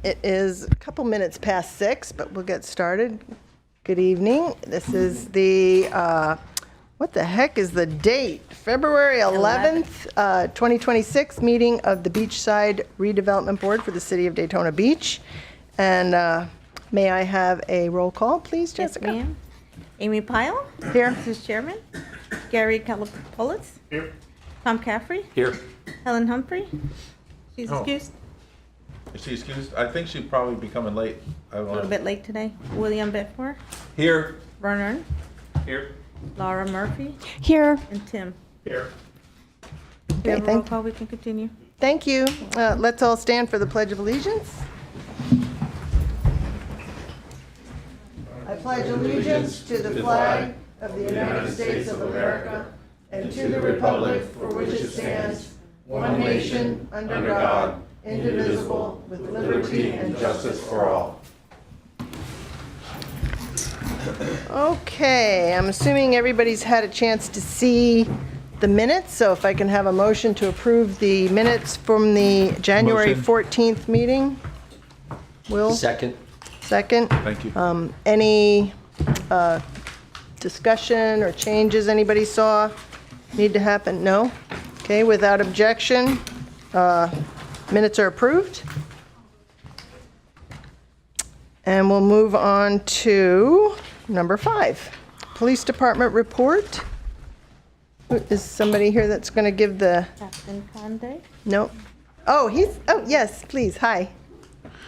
It is a couple minutes past 6, but we'll get started. Good evening. This is the, what the heck is the date? February 11th, 2026 meeting of the Beachside Redevelopment Board for the City of Daytona Beach. And may I have a roll call, please, Jessica? Yes, ma'am. Amy Pyle. Here. Mrs. Chairman. Gary Calapolis. Here. Tom Caffrey. Here. Helen Humphrey. She's Oh. excused. Is she excused? I think she'd probably be coming late. A little bit late today. William Bedford. Here. Vernon. Here. Laura Murphy. Here. And Tim. Here. We have a roll thank- call. We can continue. Thank you. Let's all stand for the Pledge of Allegiance. I pledge allegiance to the flag of the United States of America and to the republic for which it stands, one nation, under God, indivisible, with liberty and justice for all. Okay, I'm assuming everybody's had a chance to see the minutes, so if I can have a motion to approve the minutes from the January Motion. 14th meeting. Will? Second. Second. Thank you. Any discussion or changes anybody saw need to happen? No? Okay, without objection, minutes are approved. And we'll move on to number 5, Police Department report. Is somebody here that's going to give the, Captain Conde. no? Oh, yes, please, hi.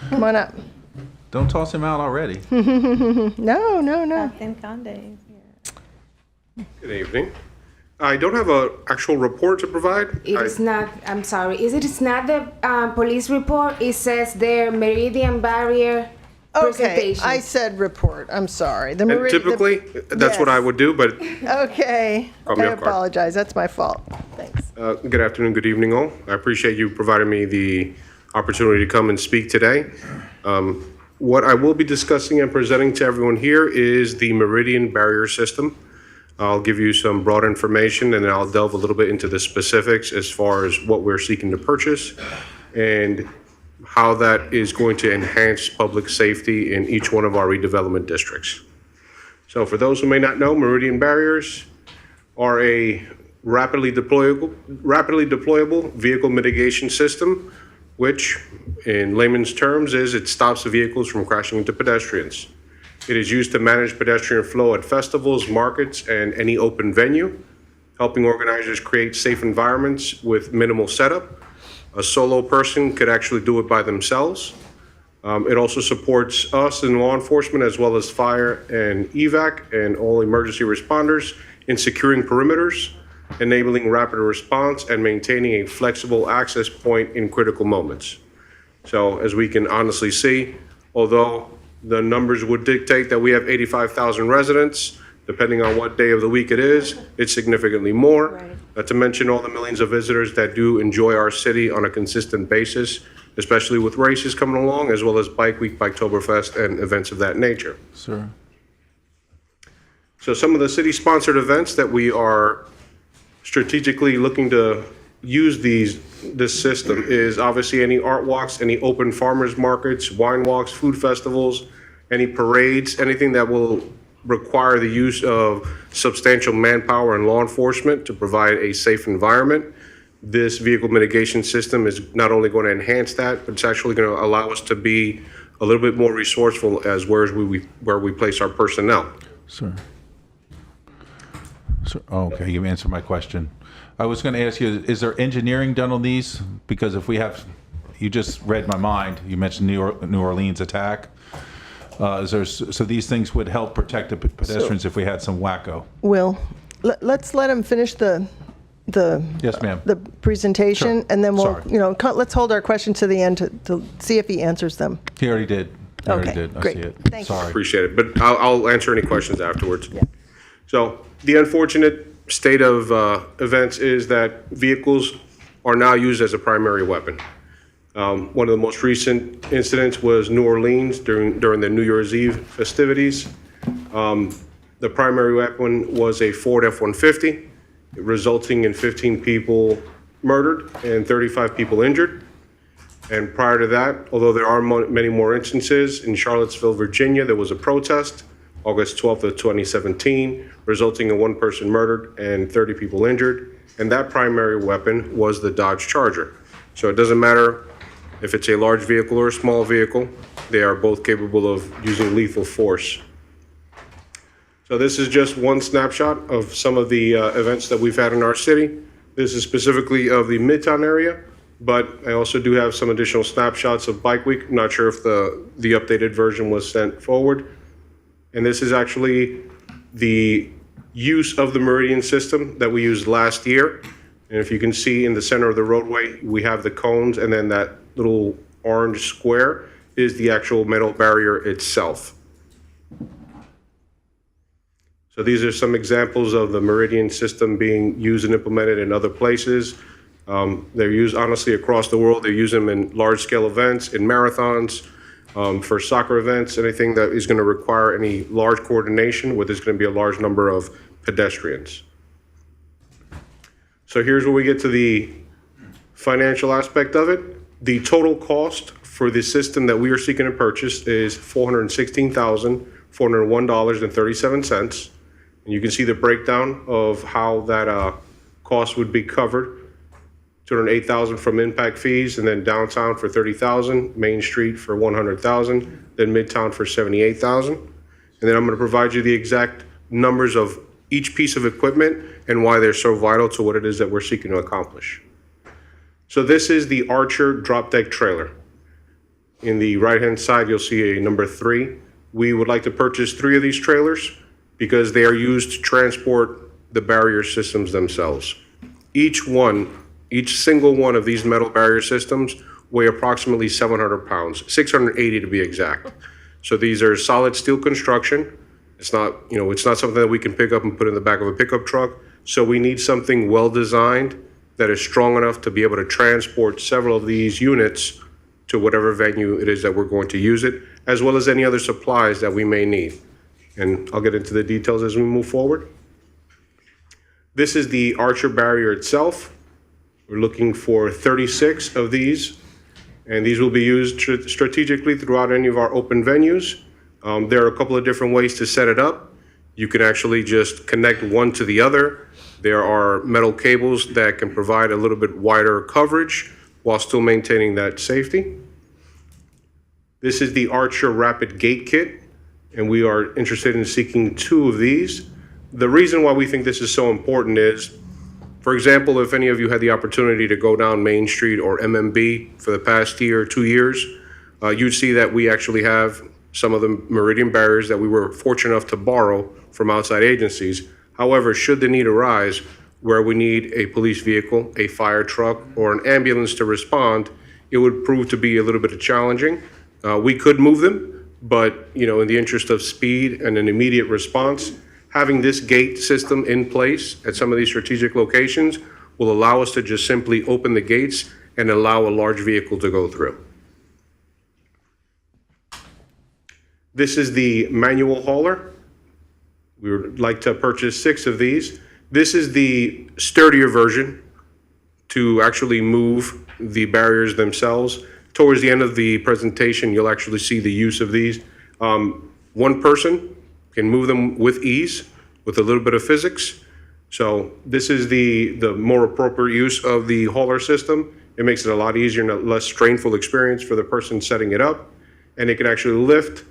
Come on up. Don't toss him out already. No. Captain Conde is here. Good evening. I don't have an actual report to provide. It is not, I'm sorry, it's not the police report. It says their meridian barrier Okay, presentation. I said report, I'm sorry. The And Meri- typically, that's what I Yes. would do, but Okay, Caught me I off guard. apologize, that's my fault. Thanks. good afternoon, good evening all. I appreciate you providing me the opportunity to come and speak today. What I will be discussing and presenting to everyone here is the meridian barrier system. I'll give you some broad information and then I'll delve a little bit into the specifics as far as what we're seeking to purchase and how that is going to enhance public safety in each one of our redevelopment districts. So for those who may not know, meridian barriers are a rapidly deployable vehicle mitigation system, which in layman's terms is it stops the vehicles from crashing into pedestrians. It is used to manage pedestrian flow at festivals, markets, and any open venue, helping organizers create safe environments with minimal setup. A solo person could actually do it by themselves. It also supports us in law enforcement as well as fire and evac and all emergency responders in securing perimeters, enabling rapid response, and maintaining a flexible access point in critical moments. So as we can honestly see, although the numbers would dictate that we have 85,000 residents, depending on what day of the week it is, it's significantly more. Not to mention all the millions of visitors that do enjoy our city on a consistent basis, especially with races coming along, as well as Bike Week, Biketoberfest, and events of that nature. Sir. So some of the city-sponsored events that we are strategically looking to use this system is obviously any art walks, any open farmers markets, wine walks, food festivals, any parades, anything that will require the use of substantial manpower and law enforcement to provide a safe environment. This vehicle mitigation system is not only going to enhance that, but it's actually going to allow us to be a little bit more resourceful as where we place our personnel. Sir. Okay, you answered my question. I was going to ask you, is there engineering done on these? Because if we have, you just read my mind. You mentioned New Orleans attack. So these things would help protect the pedestrians if we had some wacko. Will, let's let him finish the Yes, ma'am. the presentation, Sure. and then we'll, Sorry. let's hold our question to the end to see if he answers them. He already did. He already Okay, did. I great. see it. Thank you. Sorry. Appreciate it, but I'll answer any questions afterwards. Yeah. So the unfortunate state of events is that vehicles are now used as a primary weapon. One of the most recent incidents was New Orleans during the New Year's Eve festivities. The primary weapon was a Ford F-150, resulting in 15 people murdered and 35 people injured. And prior to that, although there are many more instances, in Charlottesville, Virginia, there was a protest, August 12th of 2017, resulting in 1 person murdered and 30 people injured. And that primary weapon was the Dodge Charger. So it doesn't matter if it's a large vehicle or a small vehicle, they are both capable of using lethal force. So this is just one snapshot of some of the events that we've had in our city. This is specifically of the Midtown area, but I also do have some additional snapshots of Bike Week. I'm not sure if the updated version was sent forward. And this is actually the use of the Meridian system that we used last year. And if you can see in the center of the roadway, we have the cones, and then that little orange square is the actual metal barrier itself. So these are some examples of the Meridian system being used and implemented in other places. They're used honestly across the world. They use them in large-scale events, in marathons, for soccer events, anything that is going to require any large coordination where there's going to be a large number of pedestrians. So here's where we get to the financial aspect of it. The total cost for the system that we are seeking to purchase is $416,401.37. And you can see the breakdown of how that cost would be covered. $208,000 from impact fees, and then downtown for $30,000, Main Street for $100,000, then Midtown for $78,000. And then I'm going to provide you the exact numbers of each piece of equipment and why they're so vital to what it is that we're seeking to accomplish. So this is the Archer drop deck trailer. In the right-hand side, you'll see a number 3. We would like to purchase 3 of these trailers because they are used to transport the barrier systems themselves. Each single one of these metal barrier systems weigh approximately 700 pounds, 680 to be exact. So these are solid steel construction. It's not something that we can pick up and put in the back of a pickup truck. So we need something well designed that is strong enough to be able to transport several of these units to whatever venue it is that we're going to use it, as well as any other supplies that we may need. And I'll get into the details as we move forward. This is the Archer barrier itself. We're looking for 36 of these, and these will be used strategically throughout any of our open venues. There are a couple of different ways to set it up. You can actually just connect one to the other. There are metal cables that can provide a little bit wider coverage while still maintaining that safety. This is the Archer Rapid Gate Kit, and we are interested in seeking 2 of these. The reason why we think this is so important is, for example, if any of you had the opportunity to go down Main Street or MMB for the past year or 2 years, you'd see that we actually have some of the Meridian barriers that we were fortunate enough to borrow from outside agencies. However, should the need arise where we need a police vehicle, a fire truck, or an ambulance to respond, it would prove to be a little bit challenging. We could move them, but in the interest of speed and an immediate response, having this gate system in place at some of these strategic locations will allow us to just simply open the gates and allow a large vehicle to go through. This is the manual hauler. We would like to purchase 6 of these. This is the sturdier version to actually move the barriers themselves. Towards the end of the presentation, you'll actually see the use of these. One person can move them with ease, with a little bit of physics. So this is the more appropriate use of the hauler system. It makes it a lot easier and a less strainful experience for the person setting it up. And it can actually lift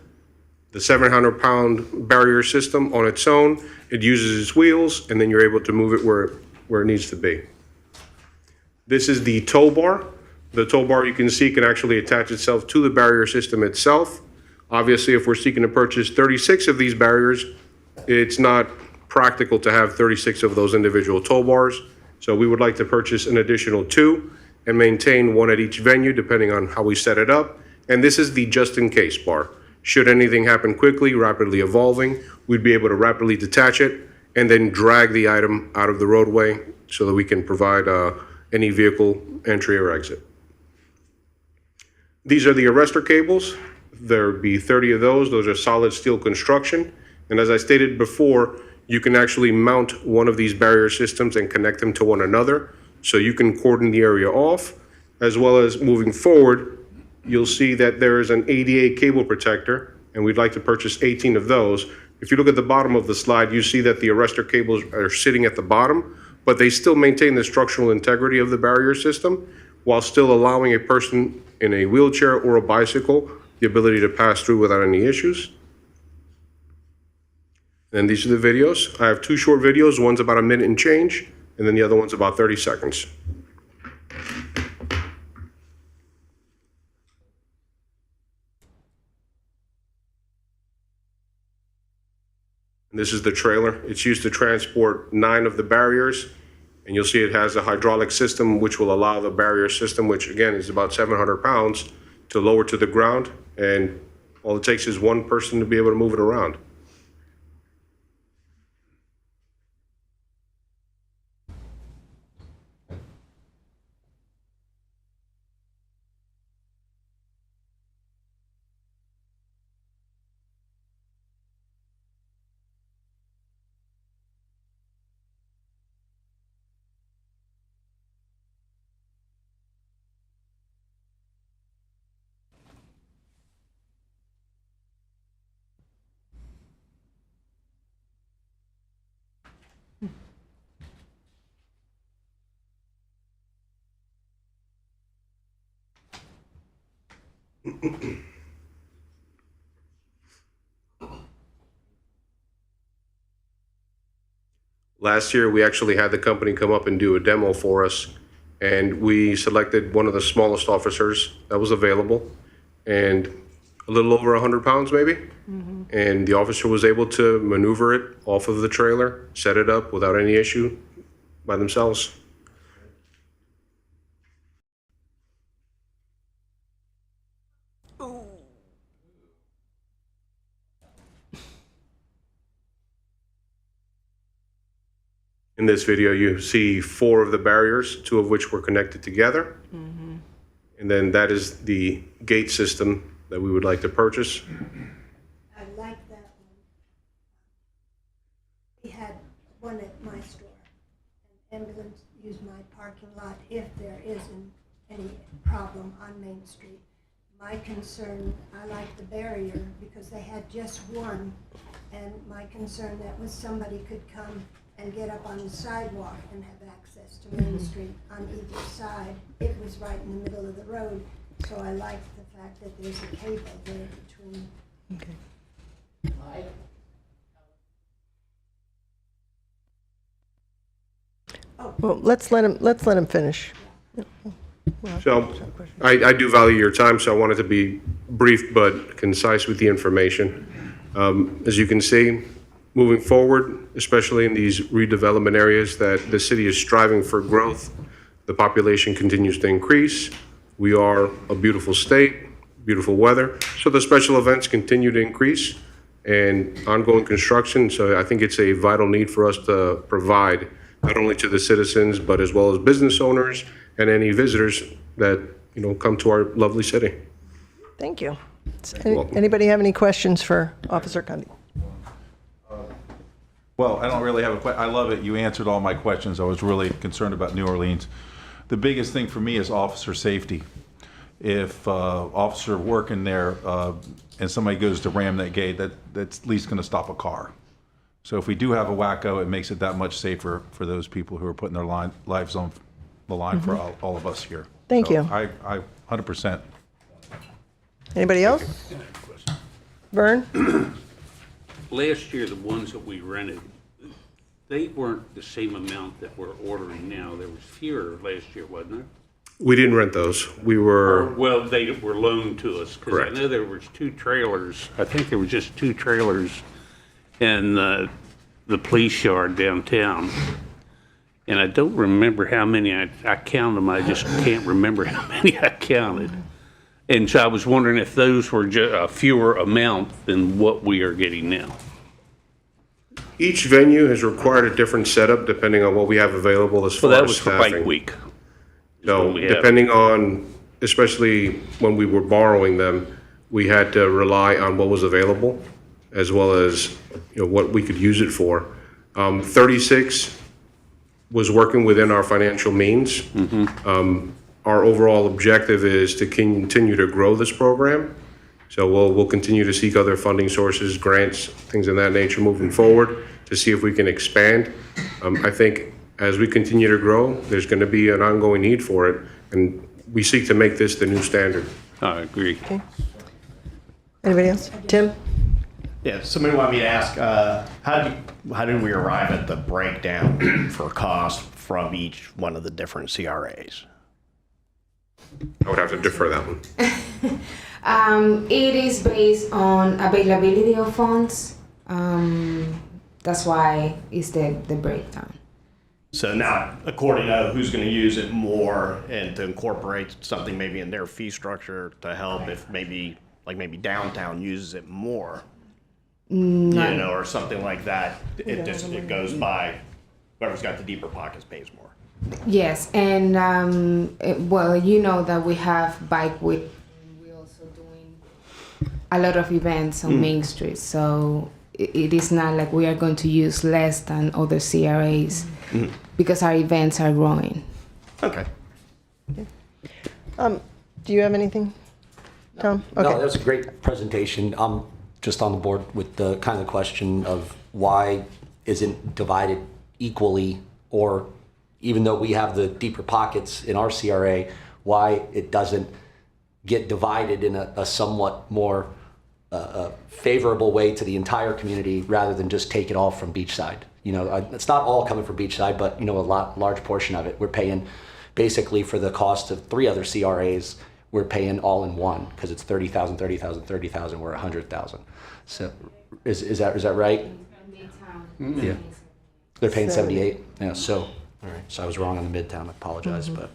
the 700-pound barrier system on its own. It uses its wheels, and then you're able to move it where it needs to be. This is the tow bar. The tow bar, you can see, can actually attach itself to the barrier system itself. Obviously, if we're seeking to purchase 36 of these barriers, it's not practical to have 36 of those individual tow bars. So we would like to purchase an additional 2 and maintain 1 at each venue, depending on how we set it up. And this is the just-in-case bar. Should anything happen quickly, rapidly evolving, we'd be able to rapidly detach it and then drag the item out of the roadway so that we can provide any vehicle entry or exit. These are the arrestor cables. There'd be 30 of those. Those are solid steel construction. And as I stated before, you can actually mount one of these barrier systems and connect them to one another. So you can cordon the area off, as well as moving forward, you'll see that there is an ADA cable protector, and we'd like to purchase 18 of those. If you look at the bottom of the slide, you see that the arrestor cables are sitting at the bottom, but they still maintain the structural integrity of the barrier system while still allowing a person in a wheelchair or a bicycle the ability to pass through without any issues. And these are the videos. I have two short videos. One's about a minute and change, and then the other one's about 30 seconds. And this is the trailer. It's used to transport 9 of the barriers, and you'll see it has a hydraulic system which will allow the barrier system, which again is about 700 pounds, to lower to the ground, and all it takes is one person to be able to move it around. Last year, we actually had the company come up and do a demo for us, and we selected one of the smallest officers that was available, and a little over 100 pounds maybe. And the officer was able to maneuver it off of the trailer, set it up without any issue by themselves. In this video, you see 4 of the barriers, 2 of which were connected together. And then that is the gate system that we would like to purchase. I like that one. We had one at my store. An ambulance used my parking lot if there isn't any problem on Main Street. My concern, I like the barrier because they had just one. And my concern that was somebody could come and get up on the sidewalk and have access to Main Street on either side. It was right in the middle of the road, so I liked the fact that there's a cable there between. Okay. Well, let's let him finish. So I do value your time, so I wanted to be brief but concise with the information. As you can see, moving forward, especially in these redevelopment areas that the city is striving for growth, the population continues to increase. We are a beautiful state, beautiful weather, so the special events continue to increase and ongoing construction. So I think it's a vital need for us to provide not only to the citizens, but as well as business owners and any visitors that, come to our lovely city. Thank you. welcome. Anybody have any questions for Officer Cundy? Well, I don't really have a question. I love it. You answered all my questions. I was really concerned about New Orleans. The biggest thing for me is officer safety. If officer working there and somebody goes to ram that gate, that's at least going to stop a car. So if we do have a wacko, it makes it that much safer for those people who are putting their lives on the line for all of us here. Thank So you. I 100%. Anybody else? Vern? Last year, the ones that we rented, they weren't the same amount that we're ordering now. There was fewer last year, wasn't there? We didn't rent those. We were, Well, they were loaned to us. Because I Correct. know there was 2 trailers. I think there was just 2 trailers in the police yard downtown. And I don't remember how many I counted them. I just can't remember how many I counted. And so I was wondering if those were a fewer amount than what we are getting now. each venue has required a different setup depending on what we have available as Well, far that as was for staffing. bike week. So what we have. depending on, especially when we were borrowing them, we had to rely on what was available as well as, what we could use it for. 36 was working within our financial means. our overall objective is to continue to grow this program. So we'll continue to seek other funding sources, grants, things of that nature moving forward to see if we can expand. I think as we continue to grow, there's going to be an ongoing need for it, and we seek to make this the new standard. I agree. Anybody else? Tim? Yeah, somebody wanted me to ask, how did we arrive at the breakdown for cost from each one of the different CRAs? I would have to defer that one. It is based on availability of funds. That's why it's the breakdown. So now, according to who's going to use it more and to incorporate something maybe in their fee structure to help if maybe downtown uses it more, or something like that. It goes by whoever's got the deeper pockets pays more. Yes, and that we have Bike Week. We're also doing a lot of events on Main Street, so it is not like we are going to use less than other CRAs because our events are growing. Okay. Do you have anything, Tom? No, that was a great presentation. I'm just on the board with the kind of question of why isn't divided equally, or even though we have the deeper pockets in our CRA, why it doesn't get divided in a somewhat more favorable way to the entire community rather than just take it all from Beachside. It's not all coming from Beachside, but large portion of it. We're paying basically for the cost of 3 other CRAs. We're paying all in one because it's 30,000, 30,000, 30,000. We're 100,000. So is that right? Yeah. They're paying 78. Yeah. So all right. So I was wrong on the Midtown. I apologize, but.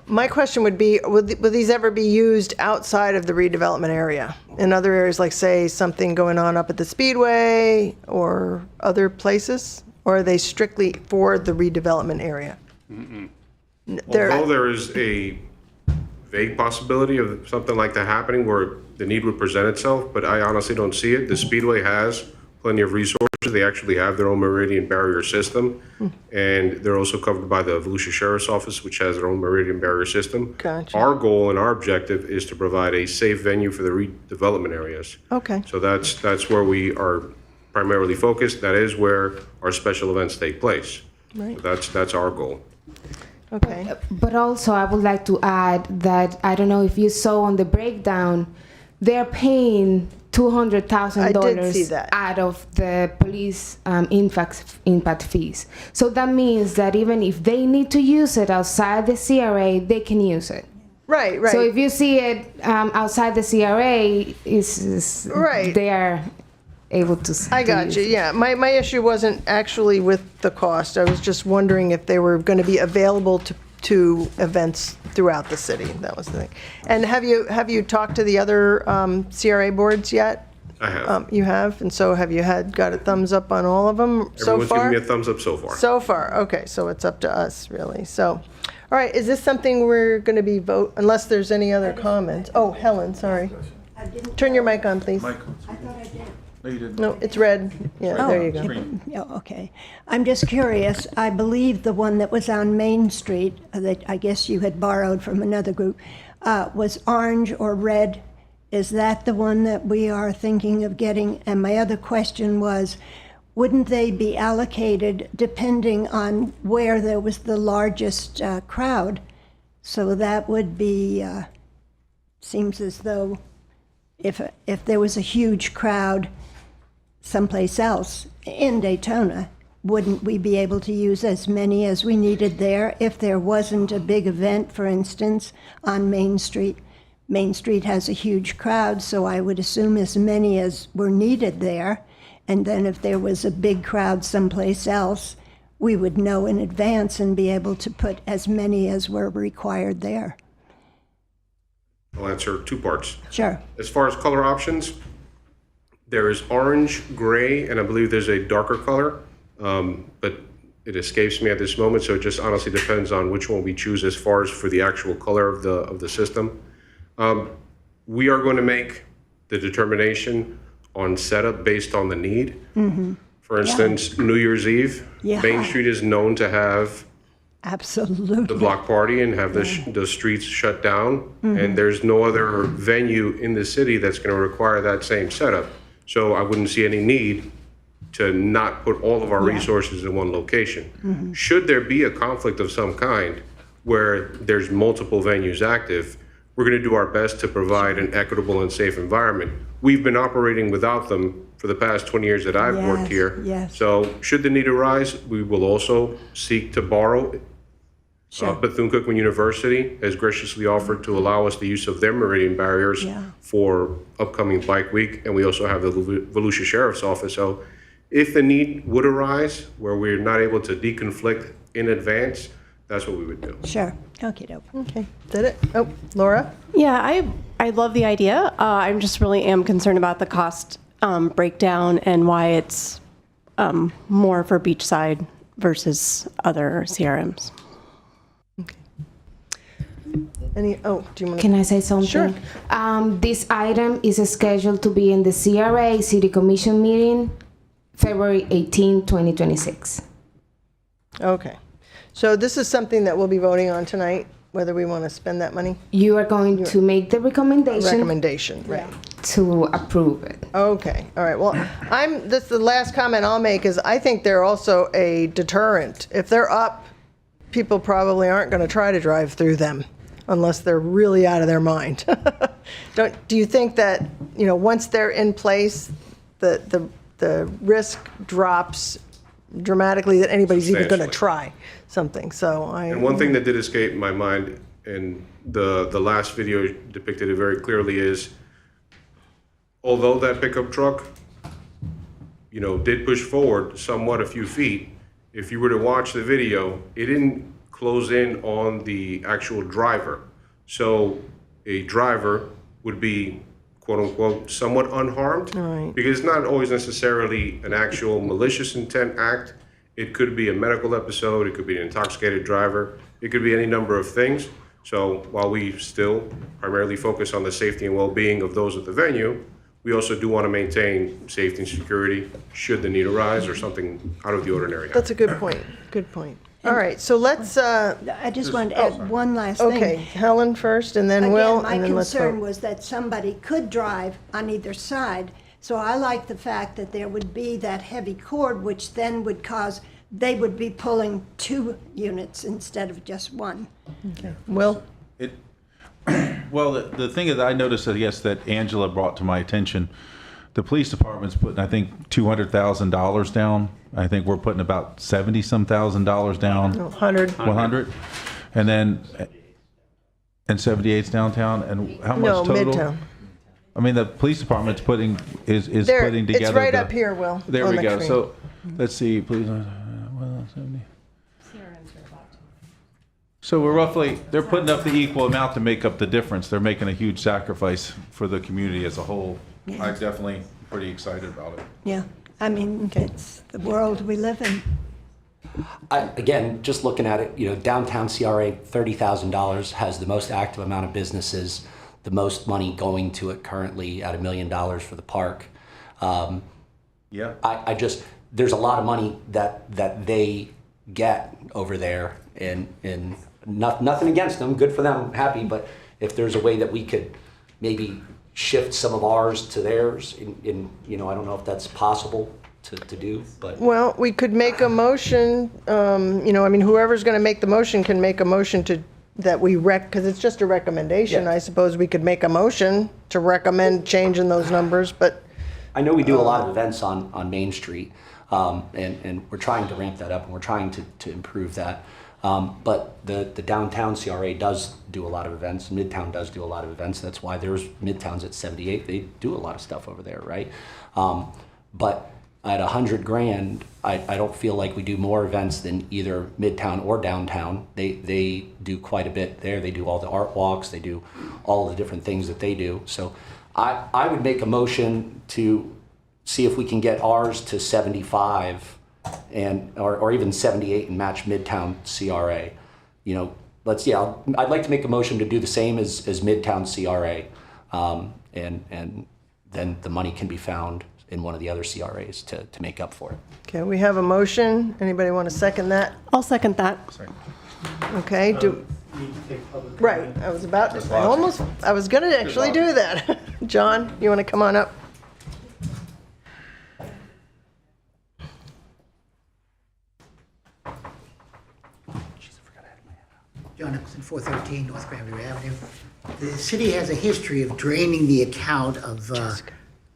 My question would be, will these ever be used outside of the redevelopment area? In other areas, like say something going on up at the Speedway or other places? Or are they strictly for the redevelopment area? Although there is a vague possibility of something like that happening where the need would present itself, but I honestly don't see it. The Speedway has plenty of resources. They actually have their own meridian barrier system, and they're also covered by the Volusia Sheriff's Office, which has their own meridian barrier system. Gotcha. Our goal and our objective is to provide a safe venue for the redevelopment areas. Okay. So that's where we are primarily focused. That is where our special events take place. Right. So that's our goal. Okay. But also, I would like to add that I don't know if you saw on the breakdown, they're paying $200,000 out of the police impact fees. So that means that even if they need to use it outside the CRA, they can use it. Right. So if you see it outside the CRA, is right. They are able to. I got you. Yeah, my issue wasn't actually with the cost. I was just wondering if they were going to be available to events throughout the city. That was the thing. And have you talked to the other CRA boards yet? I have. You have, and so have you got a thumbs up on all of them so Everyone's far? giving me a thumbs up so far. So far, okay. So it's up to us, really. So, all right. Is this something we're going to be unless there's any other comments? Oh, Helen, sorry. Turn your mic on, please. I thought I did. No, you didn't. No, it's red. Yeah, there you go. Oh, okay. I'm just curious. I believe the one that was on Main Street, that I guess you had borrowed from another group, was orange or red. Is that the one that we are thinking of getting? And my other question was, wouldn't they be allocated depending on where there was the largest crowd? So that would be, seems as though if there was a huge crowd someplace else in Daytona, wouldn't we be able to use as many as we needed there if there wasn't a big event, for instance, on Main Street? Main Street has a huge crowd, so I would assume as many as were needed there. And then if there was a big crowd someplace else, we would know in advance and be able to put as many as were required there. I'll answer 2 parts. Sure. As far as color options, there is orange, gray, and I believe there's a darker color, but it escapes me at this moment, so it just honestly depends on which one we choose as far as for the actual color of the system. We are going to make the determination on setup based on the need. For instance, New Year's Eve, Yeah. Main Street is known to have Absolutely. the block party and have the streets shut down. And there's no other venue in the city that's going to require that same setup. So I wouldn't see any need to not put all of our resources in one location. Should there be a conflict of some kind where there's multiple venues active, we're going to do our best to provide an equitable and safe environment. We've been operating without them for the past 20 years that I've worked here. Yes. So should the need arise, we will also seek to borrow. Bethune-Cookman University has graciously offered to allow us the use of their meridian barriers for upcoming Bike Week, and we also have the Volusia Sheriff's Office. So if the need would arise where we're not able to deconflict in advance, that's what we would do. Sure. Okay, dope. Okay, did it? Oh, Laura? Yeah, I love the idea. I'm just really am concerned about the cost breakdown and why it's more for Beachside versus other CRMs. Do you want to? Can I say something? Sure. This item is scheduled to be in the CRA City Commission meeting, February 18, 2026. Okay. So this is something that we'll be voting on tonight, whether we want to spend that money? You are going to make the recommendation Right. to approve it. Okay, all right. Well, this the last comment I'll make is I think they're also a deterrent. If they're up, people probably aren't going to try to drive through them unless they're really out of their mind. Do you think that, once they're in place, the risk drops dramatically that anybody's even going to try something? And one thing that did escape my mind, and the last video depicted it very clearly, is although that pickup truck, did push forward somewhat a few feet, if you were to watch the video, it didn't close in on the actual driver. So a driver would be, quote unquote, somewhat unharmed. Right. Because it's not always necessarily an actual malicious intent act. It could be a medical episode, it could be an intoxicated driver, it could be any number of things. So while we still primarily focus on the safety and well-being of those at the venue, we also do want to maintain safety and security should the need arise or something out of the ordinary happen. That's a good point. Good point. All right, so let's. I just wanted to add one last thing. Okay, Helen first, and then Will, Again, and my then let's concern vote. was that somebody could drive on either side. So I like the fact that there would be that heavy cord, which then would cause, they would be pulling 2 units instead of just 1. Will? Well, the thing is, I noticed that, yes, that Angela brought to my attention, the police department's putting, I think, $200,000 down. I think we're putting about $70-some thousand down. 100. 100, and then, and 78's downtown, and how much No, total? Midtown. I mean, the police department's putting, is There, putting together. it's right the- up here, Will. There on we the go. screen. So, let's see, please. 70. So we're roughly, they're putting up the equal amount to make up the difference. They're making a huge sacrifice for the community as a whole. I'm definitely pretty excited about it. Yeah, I mean, it's the world we live in. Again, just looking at it, downtown CRA, $30,000 has the most active amount of businesses, the most money going to it currently at $1 million for the park. Yeah. I just, there's a lot of money that they get over there, and nothing against them, good for them, happy, but if there's a way that we could maybe shift some of ours to theirs, I don't know if that's possible to do, but. Well, we could make a motion, whoever's going to make the motion can make a motion that we because it's just a recommendation. Yeah. I suppose we could make a motion to recommend changing those numbers, but. I know we do a lot of events on Main Street, and we're trying to ramp that up, and we're trying to improve that. But the downtown CRA does do a lot of events. Midtown does do a lot of events. That's why there's Midtown's at 78. They do a lot of stuff over there, right? But at $100,000, I don't feel like we do more events than either Midtown or downtown. They do quite a bit there. They do all the art walks. They do all the different things that they do. So I would make a motion to see if we can get ours to 75 or even 78 and match Midtown CRA. I'd like to make a motion to do the same as Midtown CRA, and then the money can be found in one of the other CRAs to make up for it. Okay, we have a motion. Anybody want to second that? I'll second that. Okay, right, I was gonna actually do that. John, you want to come on up? John Nicholson, 413 North Grandview Avenue. The city has a history of draining the account of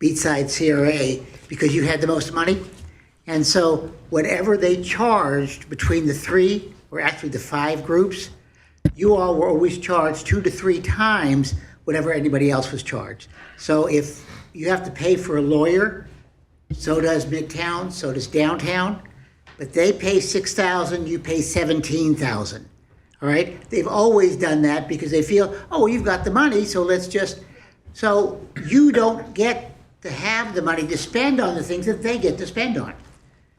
Beachside CRA because you had the most money. And so whatever they charged between the three, or actually the five groups, you all were always charged 2 to 3 times whatever anybody else was charged. So if you have to pay for a lawyer, so does Midtown, so does Downtown, but they pay $6,000, you pay $17,000. All right? They've always done that because they feel, oh, well, you've got the money, so let's just... So you don't get to have the money to spend on the things that they get to spend on.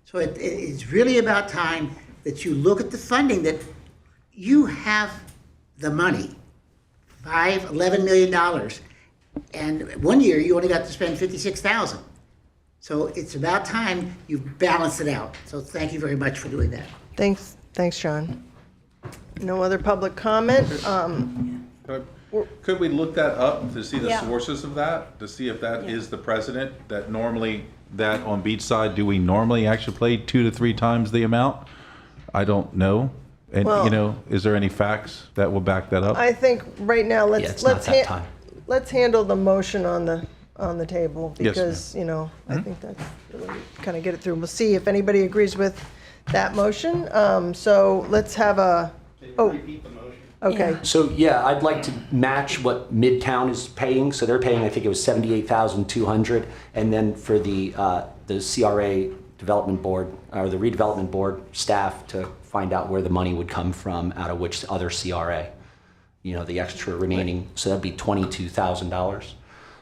So it's really about time that you look at the funding, that you have the money, $11 million. And one year you only got to spend $56,000. So it's about time you balance it out. So thank you very much for doing that. Thanks, John. No other public comment? Could we look that up to see the Yeah. sources of that, to see if that is the precedent that normally, that on Beachside, do we normally actually play 2 to 3 times the amount? I don't know. And, Well- is there any facts that will back that up? I think right now, it's not that time. let's handle the motion on the table Yes, ma'am. because, I think that's really kind of get it through. We'll see if anybody agrees with that motion. So let's have a, okay. So, yeah, I'd like to match what Midtown is paying. So they're paying, I think it was $78,200. And then for the CRA Development Board, or the Redevelopment Board staff to find out where the money would come from, out of which other CRA, the extra remaining. So that'd be $22,000.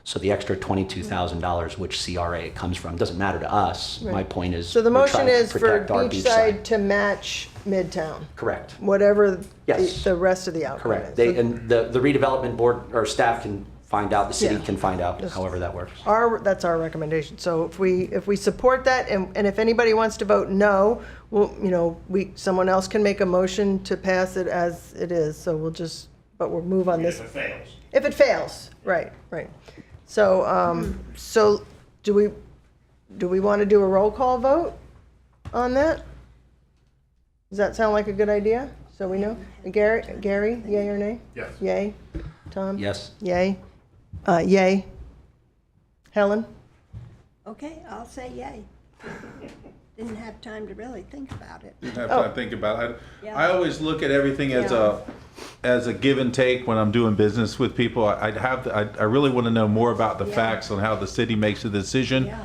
So the extra $22,000, which CRA it comes from, doesn't matter to us. My point is, So the we're motion trying to is for protect our Beachside to match Midtown, Correct. whatever Yes. the rest of the outcome Correct. is. They, So and the redevelopment board or staff can find out, the city Yeah. can find out, however that works. that's our recommendation. So if we support that, and if anybody wants to vote no, well, someone else can make a motion to pass it as it is. So we'll move on this. If it fails. If it fails, right. So, so do we want to do a roll call vote on that? Does that sound like a good idea? So we know. Gary, yay or nay? Yes. Yay. Tom? Yes. Yay. Yay. Helen? Okay, I'll say yay. Didn't have time to really think about it. Didn't have time to think about it. Yeah. I always look at everything as a give and take when I'm doing business with people. I really want to know more about the facts on how the city makes a decision Yeah.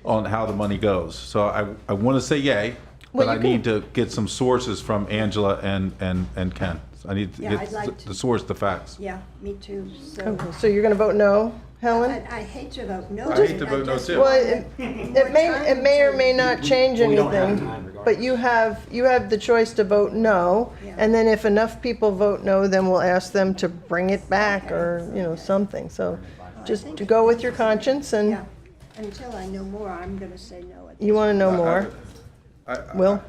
on how the money goes. So I want to say yay, Well, but I you need to get some sources from Angela and Ken. I need to Yeah, get I'd like to. the source, the facts. Yeah, me too. So Okay, so you're going to vote no, Helen? I hate to vote no. I hate to vote no, just too. Well, want it may or may not change We don't have anything, time regardless. but you have the choice to vote no, Yeah. and then if enough people vote no, then we'll ask them to bring it back or, something. So just to go with your conscience, and Yeah, until I know more, I'm gonna say no. at you this want to know more. Will?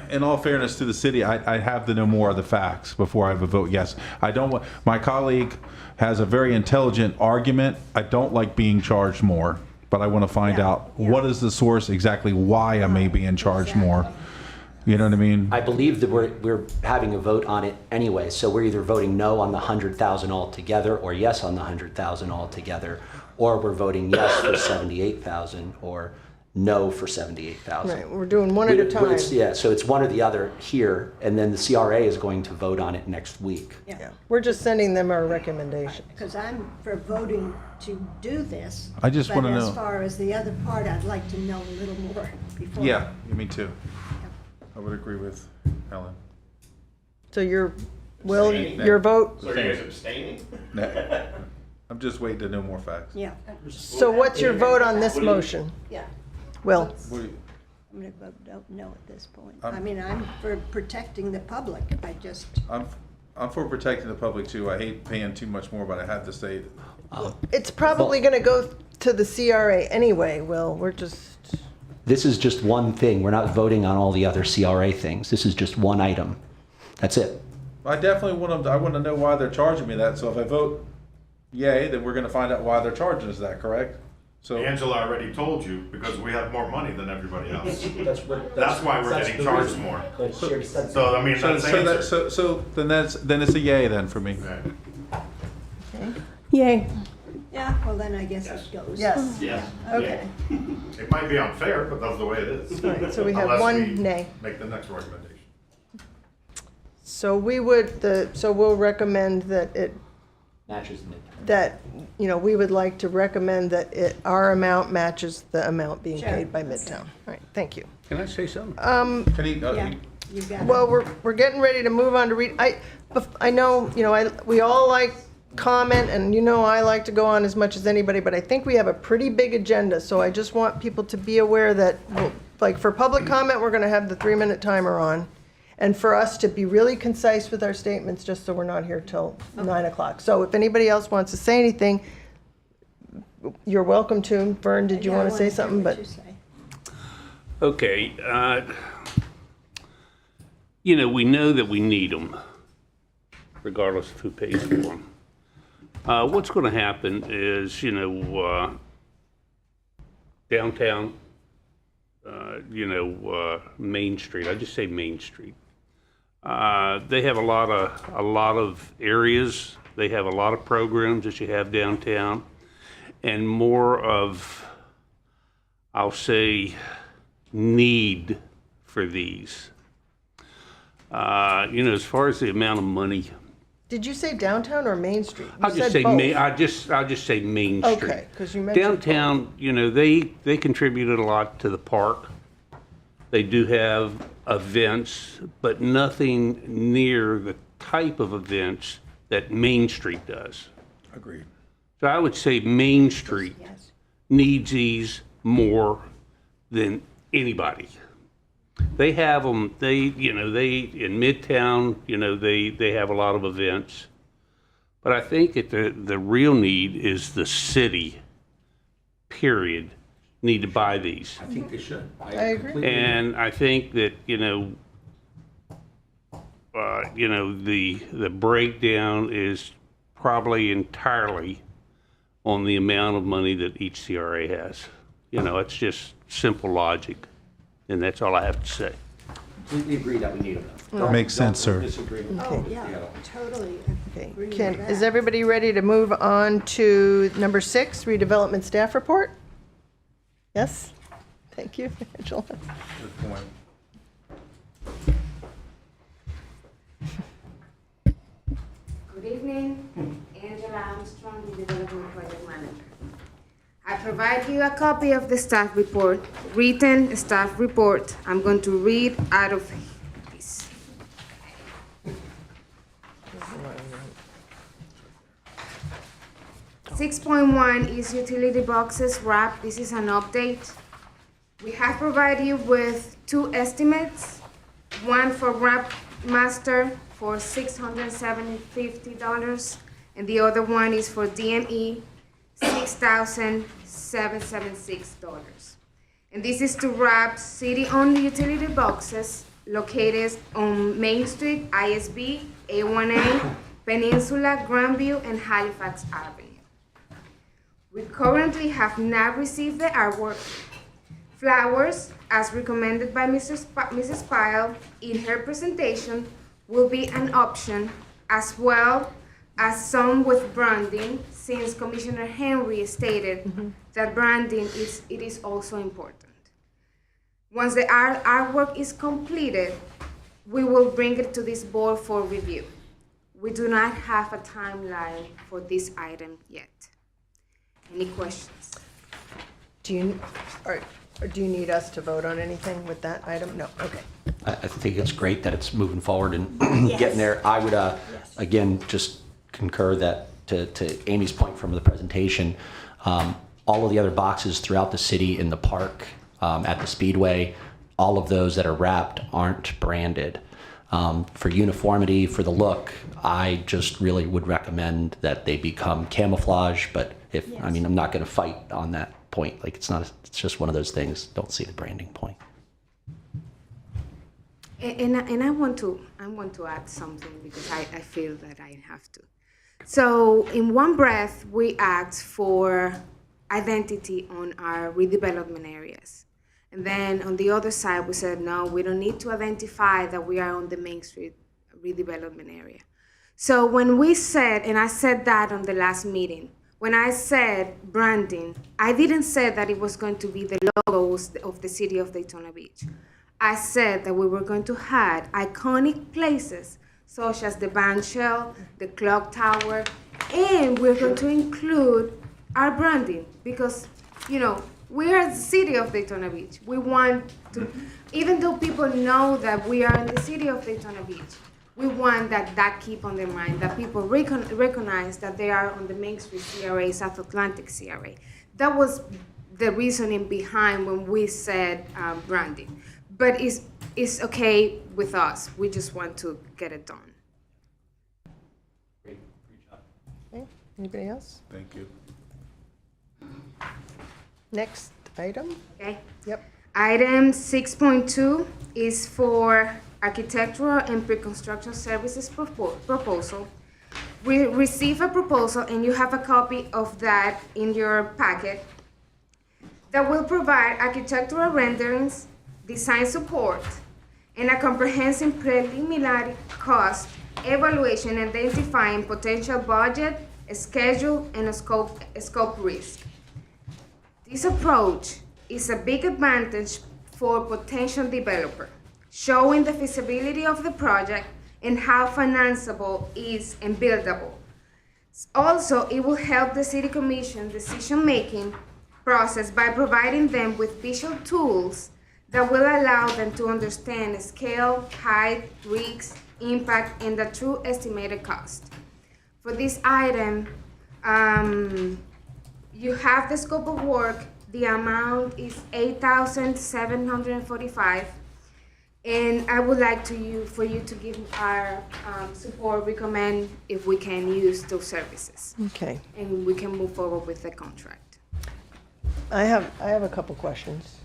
In all fairness to the city, I have to know more of the facts before I have a vote yes. I don't want, my colleague has a very intelligent argument. I don't like being charged more, but I want to find Yeah, out yeah. what is the source, exactly why I may be in charged more. You know what I mean? I believe that we're having a vote on it anyway, so we're either voting no on the 100,000 altogether, or yes on the 100,000 altogether, or we're voting yes for 78,000, or no for 78,000. Right, we're doing one at a time. Yeah, so it's one or the other here, and then the CRA is going to vote on it next week. Yeah, We're just sending them our recommendation. because I'm for voting to do this. I just wanna But know. as far as the other part, I'd like to know a little more before. Yeah, me too. I would agree with Helen. So Will, Abstaining? your vote? So are you guys abstaining? No. I'm just waiting to know more facts. Yeah, So what's your vote on this motion? yeah. Will? What do you- I'm gonna vote no at this point. I'm- I mean, I'm for protecting the public. I just, I'm for protecting the public too. I hate paying too much more, but I have to say, it. It's probably going to go to the CRA anyway, Will. We're just, This is just one thing. We're not voting on all the other CRA things. This is just one item. That's it. I definitely want to, I want to know why they're charging me that. So if I vote yay, then we're going to find out why they're charging us that, correct? So Angela already told you, because we have more money than everybody else. That's why we're getting charged more. So, I mean, that's the answer. so then it's a yay then for me. Right. Yay. Yeah, well, then I guess it goes. Yes. Yeah. Okay. It might be unfair, but that's the way it is. Right, so we have Unless one we nay. Make the next recommendation. So we would, so we'll recommend that Matches the midterm. that, we would like to recommend that our amount matches the amount being Sure. paid by Midtown. All right, thank you. Can I say something? Can he, Yeah, you got it. Well, we're getting ready to move on to I know, we all like comment, and I like to go on as much as anybody, but I think we have a pretty big agenda, so I just want people to be aware that, like, for public comment, we're gonna have the 3-minute timer on, and for us to be really concise with our statements, just so we're not here till 9 o'clock. So if anybody else wants to say anything, you're welcome to. Vern, did you Yeah, I want to say wanna hear something? what But you say. Okay, we know that we need them, regardless of who pays for them. What's going to happen is, downtown, Main Street, I just say Main Street. They have a lot of areas, they have a lot of programs that you have downtown, and more of, I'll say, need for these. As far as the amount of money, did you say downtown or Main Street? You I'll just said say both. I'll just say Main Street. Okay, 'cause you mentioned both. downtown. They contributed a lot to the park. They do have events, but nothing near the type of events that Main Street does. agreed. So I would say Main Street Yes. needs these more than anybody. They have them, they in Midtown, they have a lot of events. But I think that the real need is the city, period, need to buy these. I think they should. I agree. And I think that, the breakdown is probably entirely on the amount of money that each CRA has. It's just simple logic, and that's all I have to say. Completely agree that we need them. Though. Makes sense, sir. Disagree. Oh, yeah, totally. Okay, agree with is that. everybody ready to move on to number 6, redevelopment staff report? Yes? Thank you, Angela. Good evening, Angela Armstrong, the Development Project Manager. I provide you a copy of the staff report, written staff report. I'm going to read out of this. 6.1 is utility boxes wrap. This is an update. We have provided you with 2 estimates, one for wrap master for $650, and the other one is for DME, $6,776. And this is to wrap city-owned utility boxes located on Main Street, ISB, A1A, Peninsula, Grandview, and Halifax Avenue. We currently have not received the artwork. Flowers, as recommended by Mrs. Pyle in her presentation, will be an option, as well as some with branding, since Commissioner Henry stated that branding is also important. Once the artwork is completed, we will bring it to this board for review. We do not have a timeline for this item yet. Any questions? Do you need us to vote on anything with that item? No, okay. I think it's great that it's moving forward and getting there. I would, again, just concur that to Amy's point from the presentation, all of the other boxes throughout the city, in the park, at the Speedway, all of those that are wrapped aren't branded. For uniformity, for the look, I just really would recommend that they become camouflage, but I'm not going to fight on that point. Like, it's just one of those things. Don't see the branding point. And I want to add something because I feel that I have to. So in one breath, we asked for identity on our redevelopment areas. And then on the other side, we said, no, we don't need to identify that we are on the Main Street redevelopment area. So when we said, and I said that on the last meeting, when I said branding, I didn't say that it was going to be the logos of the city of Daytona Beach. I said that we were going to have iconic places such as the band shell, the clock tower, and we're going to include our branding because, you know, we are the city of Daytona Beach. We want to, even though people know that we are in the city of Daytona Beach, we want that keep on their mind, that people recognize that they are on the Main Street CRA, South Atlantic CRA. That was the reasoning behind when we said branding. But it's okay with us. We just want to get it done. Okay, anybody else? Thank you. Next item? Okay. Yep. Item 6.2 is for architectural and pre-construction services proposal. We receive a proposal, and you have a copy of that in your packet, that will provide architectural renderings, design support, and a comprehensive preliminary cost evaluation identifying potential budget, schedule, and scope risk. This approach is a big advantage for potential developer, showing the feasibility of the project and how financeable is and buildable. Also, it will help the City Commission decision-making process by providing them with visual tools that will allow them to understand scale, height, risks, impact, and the true estimated cost. For this item, you have the scope of work. The amount is $8,745, and I would like for you to give our support, recommend if we can use those services. Okay. And we can move forward with the contract. I have a couple questions.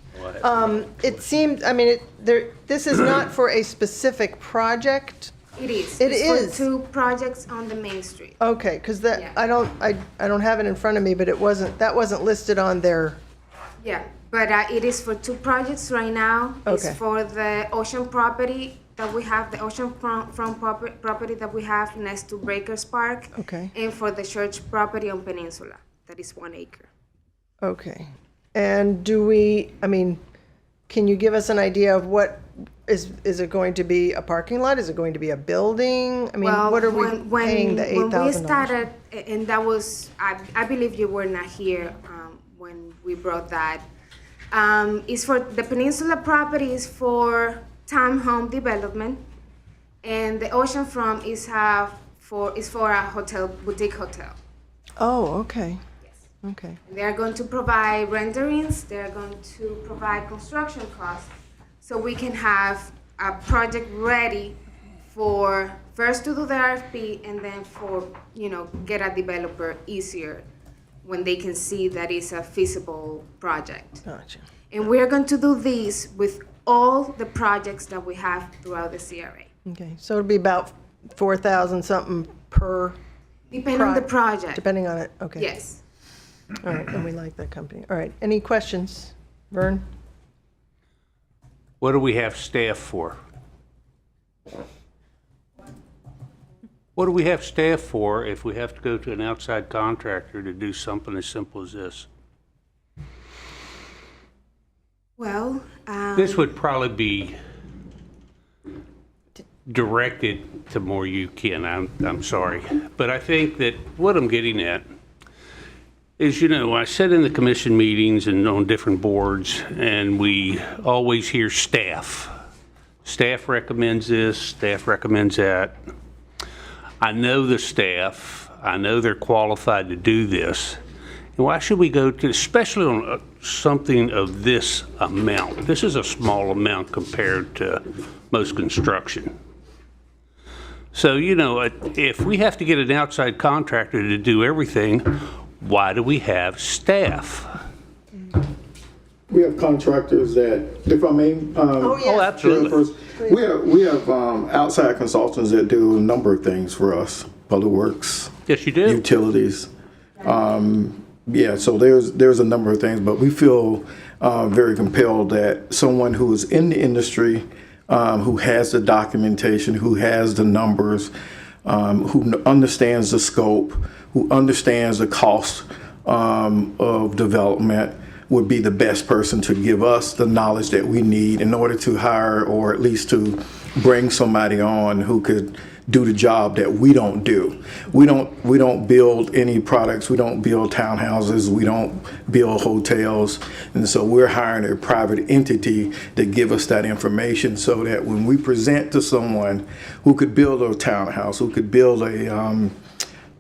It seemed, I mean, this is not for a specific project. It is. It It's is. for 2 projects on the Main Street. Okay, because Yeah. I don't have it in front of me, but that wasn't listed on their. Yeah, but it is for 2 projects right now. Okay. It's for the ocean property that we have, the ocean front property that we have next to Breakers Park. Okay. And for the church property on Peninsula, that is 1 acre. Okay. And can you give us an idea of what, is it going to be a parking lot? Is it going to be a building? I mean, Well, what are we when paying the When we $8,000? started, and that was, I believe you were not here when we brought that. Is for the Peninsula property is for townhome development, and the oceanfront is for a hotel, boutique hotel. Oh, okay. Yes. Okay. They're going to provide renderings, they're going to provide construction costs, so we can have a project ready for first to do the RFP and then for, get a developer easier when they can see that it's a feasible project. Gotcha. And we're going to do this with all the projects that we have throughout the CRA. Okay, so it'll be about 4,000 something per. Depending on the project. Depending on it, okay. Yes. All right, and we like that company. All right, any questions? Vern? What do we have staff for? What do we have staff for if we have to go to an outside contractor to do something as simple as this? Well, This would probably be directed to more you, Ken. I'm sorry. But I think that what I'm getting at is, I sit in the commission meetings and on different boards, and we always hear staff. Staff recommends this, staff recommends that. I know the staff. I know they're qualified to do this. And why should we go to, especially on something of this amount? This is a small amount compared to most construction. So, if we have to get an outside contractor to do everything, why do we have staff? We have contractors that, if I may, Oh, absolutely. Chair, first, We have outside consultants that do a number of things for us, public works, Yes, you do. utilities. Yeah, so there's a number of things, but we feel very compelled that someone who is in the industry, who has the documentation, who has the numbers, who understands the scope, who understands the cost of development, would be the best person to give us the knowledge that we need in order to hire, or at least to bring somebody on who could do the job that we don't do. We don't build any products. We don't build townhouses. We don't build hotels. And so we're hiring a private entity to give us that information so that when we present to someone who could build a townhouse, who could build a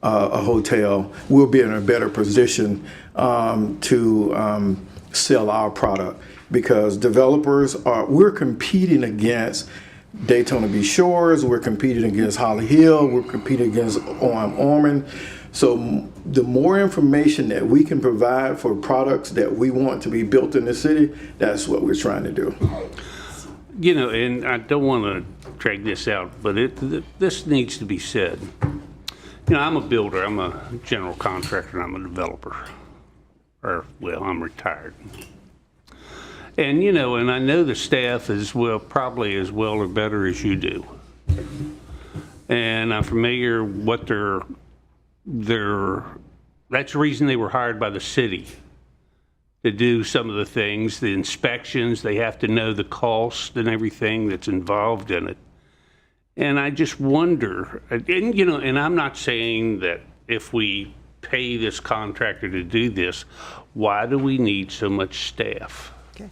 hotel, we'll be in a better position to sell our product, because developers we're competing against Daytona Beach Shores, we're competing against Holly Hill, we're competing against Ormond. So the more information that we can provide for products that we want to be built in the city, that's what we're trying to do. You know, and I don't want to drag this out, but this needs to be said. You know, I'm a builder, I'm a general contractor, and I'm a developer. Or, well, I'm retired. And, you know, and I know the staff as well, probably as well or better as you do. And I'm familiar what that's the reason they were hired by the city, to do some of the things, the inspections, they have to know the cost and everything that's involved in it. And I just wonder, and, you know, and I'm not saying that if we pay this contractor to do this, why do we need so much staff? Okay.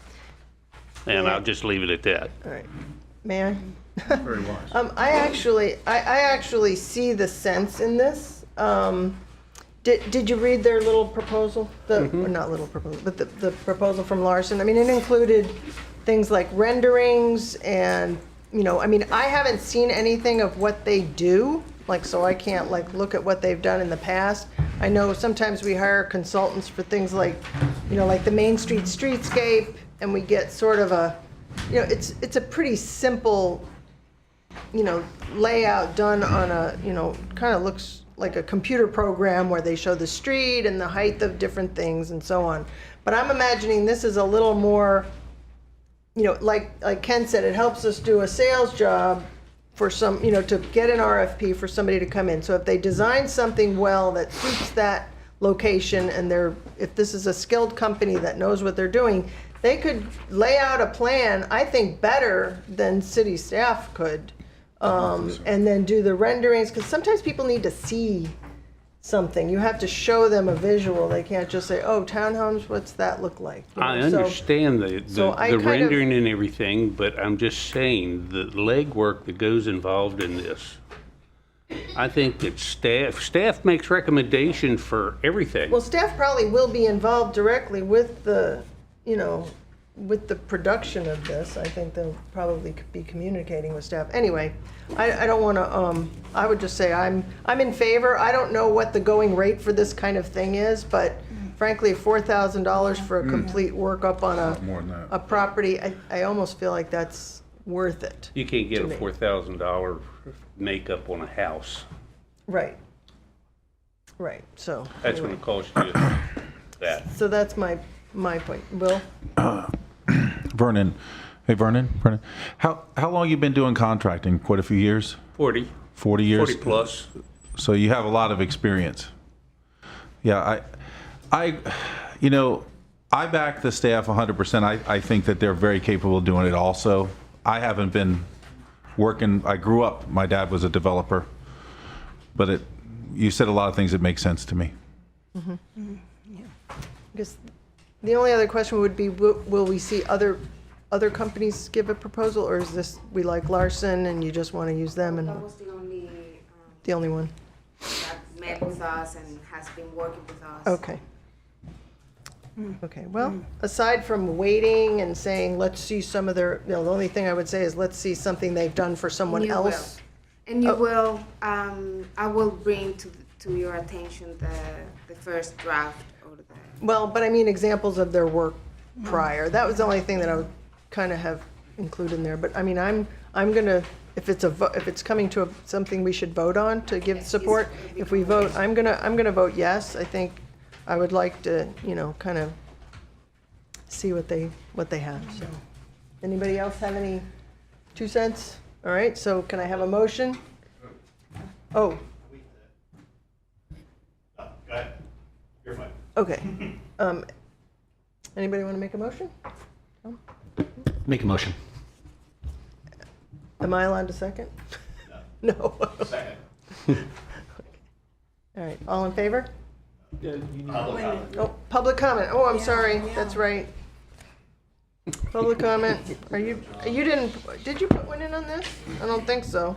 And I'll just leave it at that. All right. May I? Very wise. I actually see the sense in this. Did you read their little proposal? Or not little proposal, but the proposal from Larson? I mean, it included things like renderings and, you know, I mean, I haven't seen anything of what they do, like, so I can't like look at what they've done in the past. I know sometimes we hire consultants for things like, you know, like the Main Street streetscape, and we get sort of a, you know, it's a pretty simple, you know, layout done on a, you know, kind of looks like a computer program where they show the street and the height of different things and so on. But I'm imagining this is a little more, you know, like Ken said, it helps us do a sales job for some, you know, to get an RFP for somebody to come in. So if they design something well that suits that location, and if this is a skilled company that knows what they're doing, they could lay out a plan, I think, better than city staff could, and then do the renderings, because sometimes people need to see something. You have to show them a visual. They can't just say, oh, townhomes, what's that look like? You know, I understand the rendering and everything, but I'm just saying the legwork that goes involved in this. I think that staff makes recommendation for everything. Well, staff probably will be involved directly with the, you know, with the production of this. I think they'll probably be communicating with staff. Anyway, I don't want to, I would just say I'm in favor. I don't know what the going rate for this kind of thing is, but frankly, $4,000 for a complete workup on a property, I almost feel like that's worth it. You can't get a $4,000 makeup on a house. Right. Right, so. That's anyway. what it costs you that. So that's my point. Will? Vernon. Hey, Vernon. How long you been doing contracting? Quite a few years? 40. 40 years? 40 plus. So you have a lot of experience. Yeah, I you know, I back the staff 100%. I think that they're very capable of doing it also. I haven't been working, I grew up, my dad was a developer, but you said a lot of things that make sense to me. Mm-hmm. Mm-hmm. Yeah. I guess the only other question would be, will we see other companies give a proposal, or is this, we like Larson and you just want to use them? And That was the only one. That met with us and has been working with us. Okay. Okay, well, aside from waiting and saying, let's see some of their, you know, the only thing I would say is, let's see something they've done for someone else. And you will, I will bring to your attention the first draft or the. Well, but I mean examples of their work prior. That was the only thing that I would kind of have included in there. But I mean, I'm I'm gonna, if it's coming to something we should vote on to give support, if we vote, I'm gonna vote yes. I think I would like to, kind of see what they have, so. Anybody else have any 2 cents? All right, so can I have a motion? Oh, Go ahead. You're fine. okay. Anybody want to make a motion? Make a motion. Am I allowed to second? No. Second. All right, all in favor? Public comment. Oh, public comment. Oh, I'm sorry. That's right. Public comment. You did you put one in on this? I don't think so.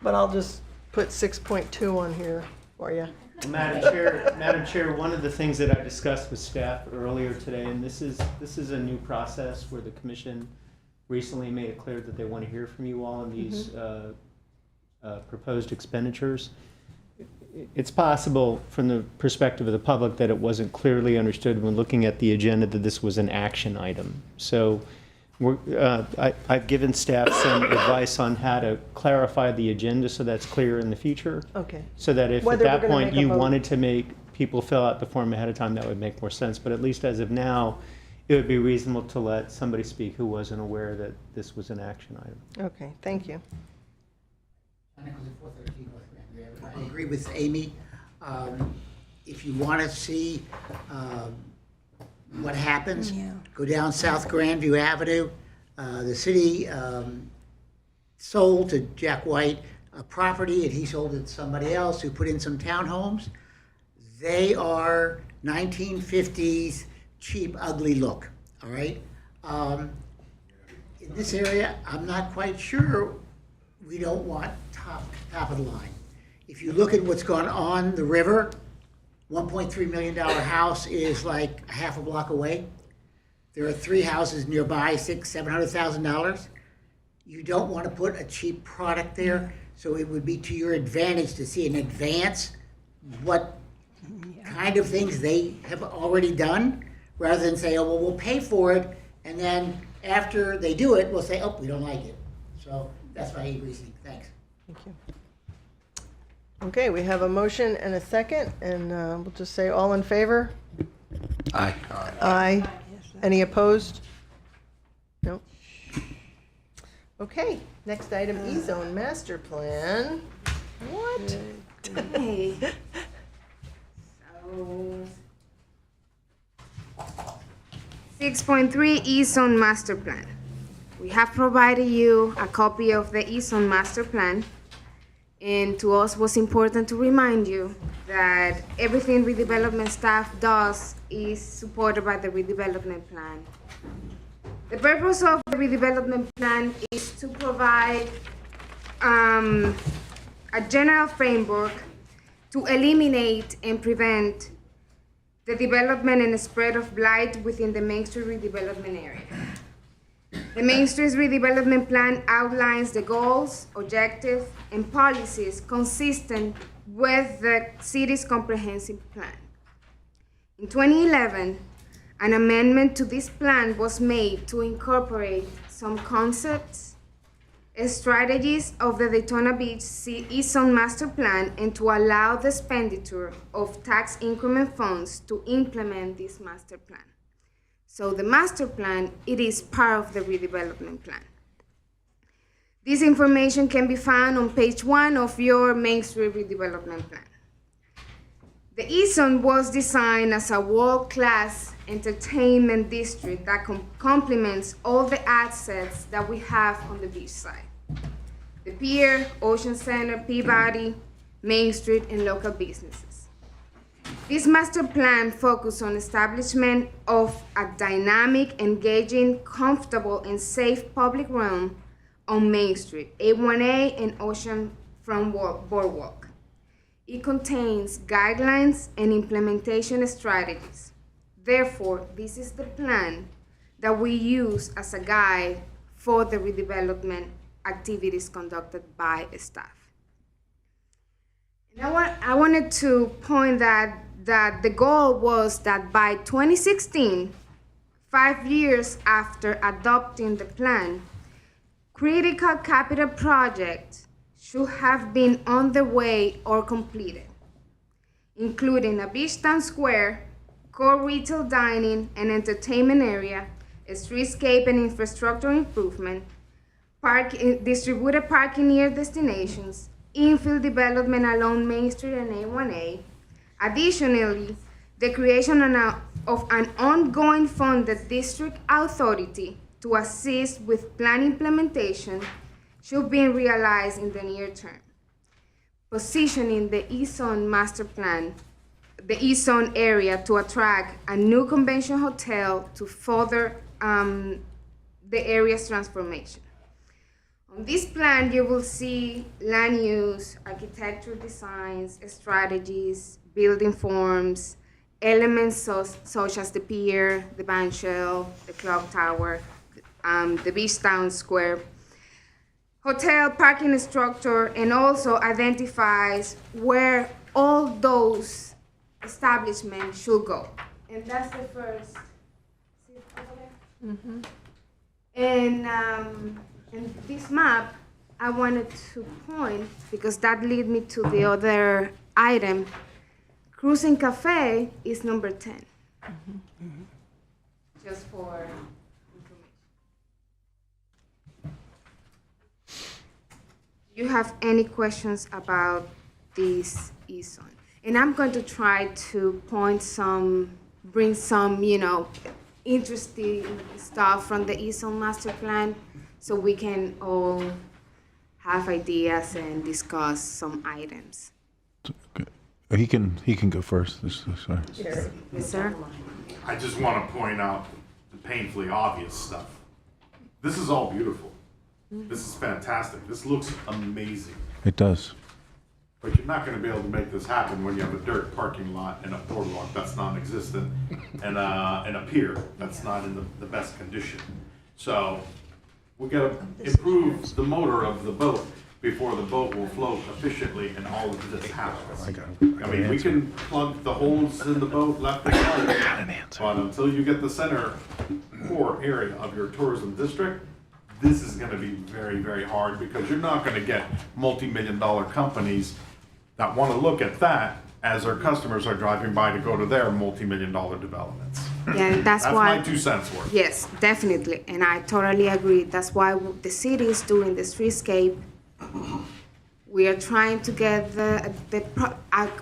But I'll just put 6.2 on here for you. Madam Chair, one of the things that I discussed with staff earlier today, and this is a new process where the commission recently made it clear that they want to hear from you all on these proposed expenditures. It's possible from the perspective of the public that it wasn't clearly understood when looking at the agenda that this was an action item. So I've given staff some advice on how to clarify the agenda so that's clear in the future. Okay. So that if Whether at we're that gonna point make a you vote. wanted to make people fill out the form ahead of time, that would make more sense. But at least as of now, it would be reasonable to let somebody speak who wasn't aware that this was an action item. Okay, thank you. I agree with Amy. If you want to see what happens, go down South Grandview Avenue. The city sold to Jack White a property, and he sold it to somebody else who put in some townhomes. They are 1950s cheap, ugly look, all right? In this area, I'm not quite sure we don't want top of the line. If you look at what's gone on the river, $1.3 million house is like a half a block away. There are 3 houses nearby, $700,000. You don't want to put a cheap product there, so it would be to your advantage to see in advance what kind of things they have already done, rather than say, oh, well, we'll pay for it, and then after they do it, we'll say, oh, we don't like it. So that's my reasoning. Thanks. Thank you. Okay, we have a motion and a second, and we'll just say all in favor? Aye. Aye. Any opposed? No. Okay, next item, E-zone master plan. What? Okay. So 6.3 E-zone master plan. We have provided you a copy of the E-zone master plan. And to us, was important to remind you that everything redevelopment staff does is supported by the redevelopment plan. The purpose of the redevelopment plan is to provide a general framework to eliminate and prevent the development and spread of blight within the Main Street redevelopment area. The Main Street Redevelopment Plan outlines the goals, objectives, and policies consistent with the city's comprehensive plan. In 2011, an amendment to this plan was made to incorporate some concepts, strategies of the Daytona Beach E-zone master plan, and to allow the expenditure of tax increment funds to implement this master plan. So the master plan, it is part of the redevelopment plan. This information can be found on page 1 of your Main Street redevelopment plan. The E-zone was designed as a world-class entertainment district that complements all the assets that we have on the beach side. The pier, Ocean Center, Peabody, Main Street, and local businesses. This master plan focused on establishment of a dynamic, engaging, comfortable, and safe public realm on Main Street, A1A and Ocean Front Boardwalk. It contains guidelines and implementation strategies. Therefore, this is the plan that we use as a guide for the redevelopment activities conducted by staff. And I wanted to point that the goal was that by 2016, 5 years after adopting the plan, critical capital projects should have been on the way or completed, including a beach town square, core retail dining and entertainment area, a streetscape and infrastructure improvement, distributed parking near destinations, infill development along Main Street and A1A. Additionally, the creation of an ongoing funded district authority to assist with plan implementation should be realized in the near term. Positioning the East Zone master plan, the East Zone area to attract a new convention hotel to further the area's transformation. On this plan, you will see land use, architectural designs, strategies, building forms, elements such as the pier, the band shell, the clock tower, the beach town square, hotel parking structure, and also identifies where all those establishments should go. And that's the first. See it over there? Mm-hmm. And this map, I wanted to point, because that lead me to the other item. Cruising Cafe is number 10. Mm-hmm. Just for information. Do you have any questions about this East Zone? And I'm going to try to bring some, interesting stuff from the East Zone master plan, so we can all have ideas and discuss some items. He can go first. Sorry. Sure. Yes, sir? I just want to point out the painfully obvious stuff. This is all beautiful. This is fantastic. This looks amazing. It does. But you're not going to be able to make this happen when you have a dirt parking lot and a boardwalk that's non-existent and a pier that's not in the best condition. So we got to improve the motor of the boat before the boat will float efficiently and all of this happens. I mean, we can plug the holes in the boat left and right, but until you get the center core area of your tourism district, this is going to be very, very hard, because you're not going to get multi-million-dollar companies that want to look at that as their customers are driving by to go to their multi-million-dollar developments. Yeah, and that's why. That's my 2 cents worth. Yes, definitely, and I totally agree. That's why the city is doing the streetscape. We are trying to get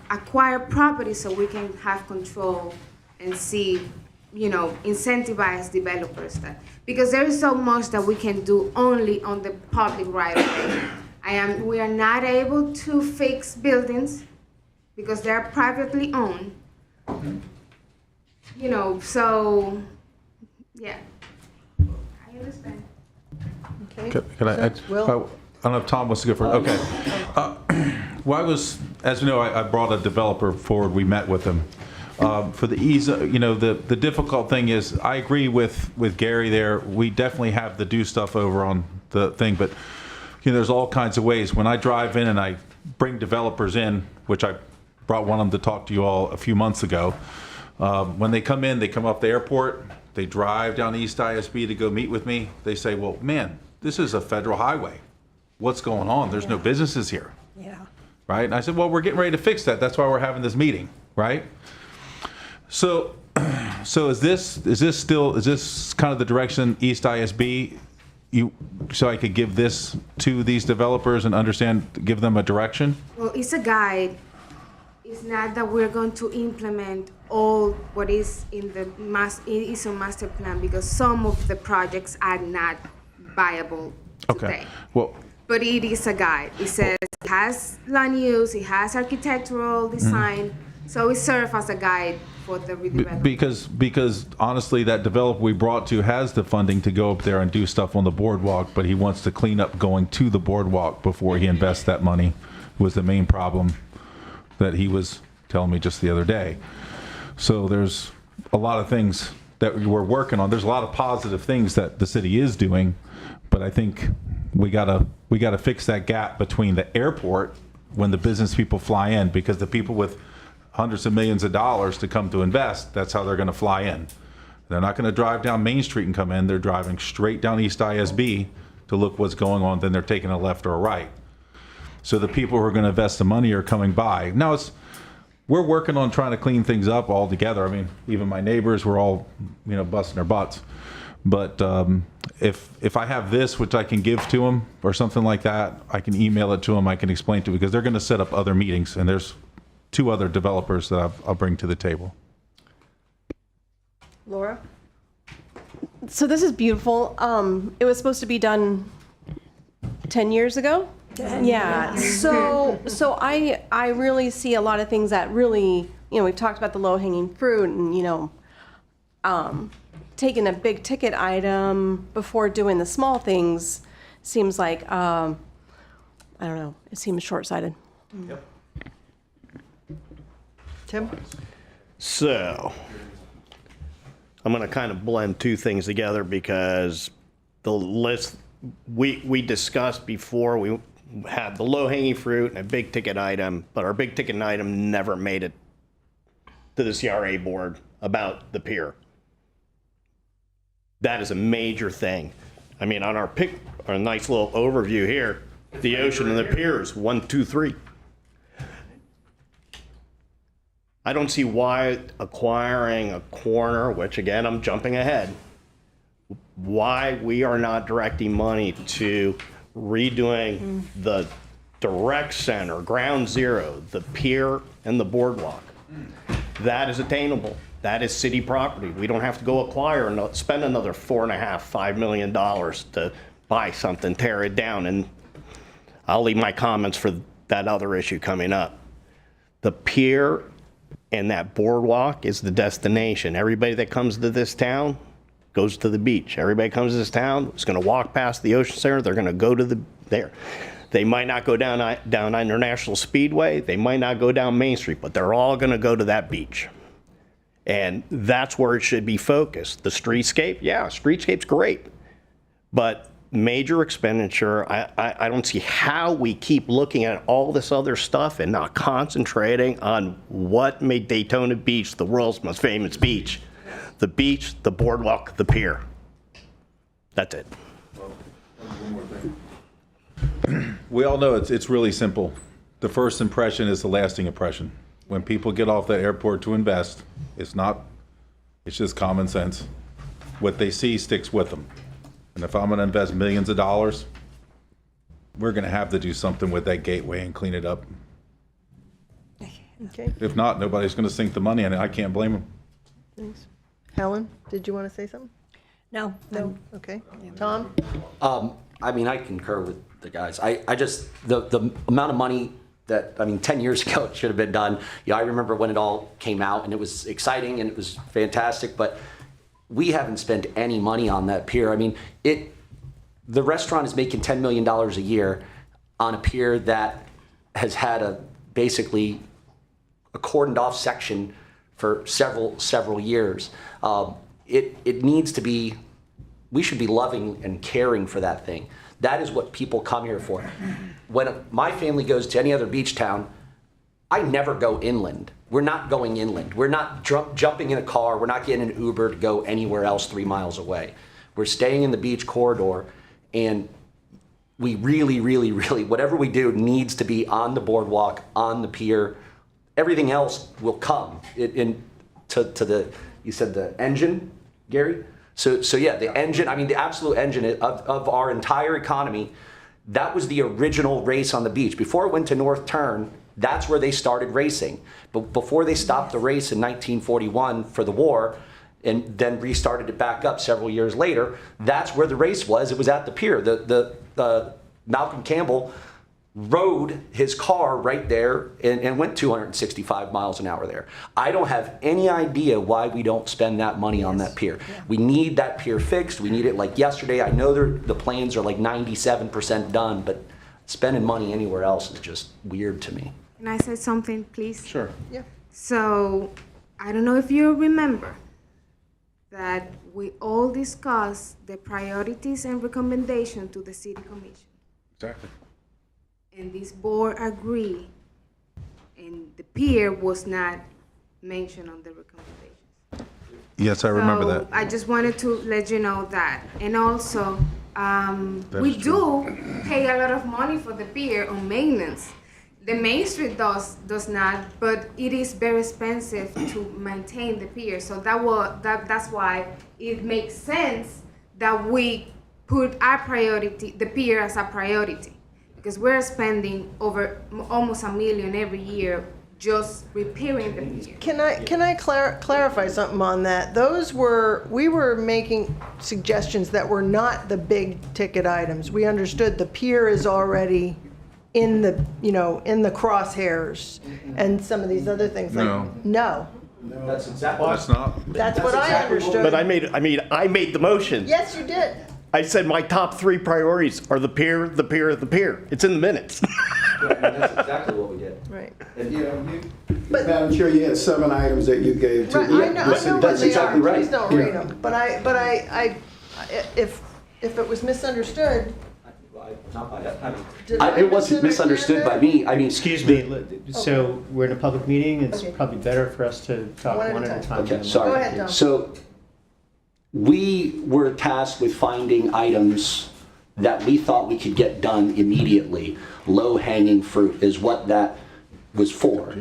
acquire property so we can have control and see, incentivize developers because there is so much that we can do only on the public right of way. We are not able to fix buildings because they are privately owned. So yeah, I understand. Okay. Can I? Will? I don't know if Tom wants to go first. Okay. Well, as you know, I brought a developer forward. We met with him. For the ease, the difficult thing is, I agree with Gary there. We definitely have to do stuff over on the thing, but there's all kinds of ways. When I drive in and I bring developers in, which I brought one of them to talk to you all a few months ago. When they come in, they come off the airport, they drive down East ISB to go meet with me. They say, well, man, this is a federal highway. What's going on? There's no businesses here. Yeah. Right? And I said, well, we're getting ready to fix that. That's why we're having this meeting, right? So is this kind of the direction East ISB, so I could give this to these developers and give them a direction? Well, it's a guide. It's not that we're going to implement all what is in the master plan, because some of the projects are not viable today. Okay. Well, but it is a guide. It says it has land use, it has architectural design, so it serves as a guide for the redevelopment. Because honestly, that developer we brought to has the funding to go up there and do stuff on the boardwalk, but he wants to clean up going to the boardwalk before he invests that money, was the main problem that he was telling me just the other day. So there's a lot of things that we're working on. There's a lot of positive things that the city is doing, but I think we gotta fix that gap between the airport when the business people fly in, because the people with hundreds of millions of dollars to come to invest, that's how they're gonna fly in. They're not gonna drive down Main Street and come in. They're driving straight down East ISB to look what's going on, then they're taking a left or a right. So the people who are going to invest the money are coming by. Now we're working on trying to clean things up all together. I mean, even my neighbors were all, busting their butts. But if I have this, which I can give to them or something like that, I can email it to them. I can explain to them because they're going to set up other meetings, and there's 2 other developers that I'll bring to the table. Laura? So this is beautiful. It was supposed to be done 10 years ago. Yeah. So I really see a lot of things that really, we've talked about the low-hanging fruit and, taking a big ticket item before doing the small things seems like, I don't know, it seems short-sighted. Yep. Tim? So, I'm going to kind of blend 2 things together because the list we discussed before, we had the low-hanging fruit and a big ticket item, but our big ticket item never made it to the CRA board about the pier. That is a major thing. I mean, on our nice little overview here, the ocean and the piers, 1, 2, 3. I don't see why acquiring a corner, which again, I'm jumping ahead, why we are not directing money to redoing the direct center, ground zero, the pier and the boardwalk. That is attainable. That is city property. We don't have to go acquire and spend another $4.5–5 million to buy something, tear it down. And I'll leave my comments for that other issue coming up. The pier and that boardwalk is the destination. Everybody that comes to this town goes to the beach. Everybody comes to this town is going to walk past the Ocean Center. They're going to go to there. They might not go down International Speedway. They might not go down Main Street, but they're all going to go to that beach. And that's where it should be focused. The streetscape, yeah, streetscape's great. But major expenditure, I don't see how we keep looking at all this other stuff and not concentrating on what made Daytona Beach the world's most famous beach. The beach, the boardwalk, the pier. That's it. We all know it's really simple. The first impression is the lasting impression. When people get off that airport to invest, it's just common sense. What they see sticks with them. And if I'm going to invest millions of dollars, we're going to have to do something with that gateway and clean it up. Okay. If not, nobody's going to sink the money in it. I can't blame them. Thanks. Helen, did you want to say something? No. No? Okay. Tom? I mean, I concur with the guys. I just, the amount of money that, 10 years ago it should have been done. I remember when it all came out and it was exciting and it was fantastic, but we haven't spent any money on that pier. The restaurant is making $10 million a year on a pier that has had basically a cordoned off section for several years. It needs to be, we should be loving and caring for that thing. That is what people come here for. When my family goes to any other beach town, I never go inland. We're not going inland. We're not jumping in a car. We're not getting an Uber to go anywhere else 3 miles away. We're staying in the beach corridor, and we really, really, really, whatever we do needs to be on the boardwalk, on the pier. Everything else will come. You said the engine, Gary? So yeah, the engine, the absolute engine of our entire economy, that was the original race on the beach. Before it went to North Turn, that's where they started racing. But before they stopped the race in 1941 for the war, and then restarted it back up several years later, that's where the race was. It was at the pier. The Malcolm Campbell rode his car right there and went 265 miles an hour there. I don't have any idea why we don't spend that money on that pier. Yeah. We need that pier fixed. We need it like yesterday. I know the planes are like 97% done, but spending money anywhere else is just weird to me. Can I say something, please? Sure. Yeah. So, I don't know if you remember that we all discussed the priorities and recommendation to the city commission. Exactly. And this board agreed, and the pier was not mentioned on the recommendations. Yes, I remember So that. I just wanted to let you know that. And also, we do pay a lot of money for the pier on maintenance. The Main Street does not, but it is very expensive to maintain the pier. So that's why it makes sense that we put our priority, the pier as a priority, because we're spending over almost $1 million every year just repairing the pier. Can I clarify something on that? We were making suggestions that were not the big ticket items. We understood the pier is already in the crosshairs, and some of these other things like no. That's exactly. That's not. That's what I understood. But I made the motion. Yes, you did. I said my top 3 priorities are the pier, the pier, the pier. It's in the minutes. That's exactly what we did. Right. Madam Chair, you had 7 items that you gave to Right, the I know what That's they exactly are. right. Please don't read them. But if it was misunderstood, It wasn't misunderstood by me. I mean, Excuse me, so we're in a public meeting, it's probably better for us to talk one at a time. okay, sorry. Go ahead, Tom. So we were tasked with finding items that we thought we could get done immediately. Low-hanging fruit is what that was for.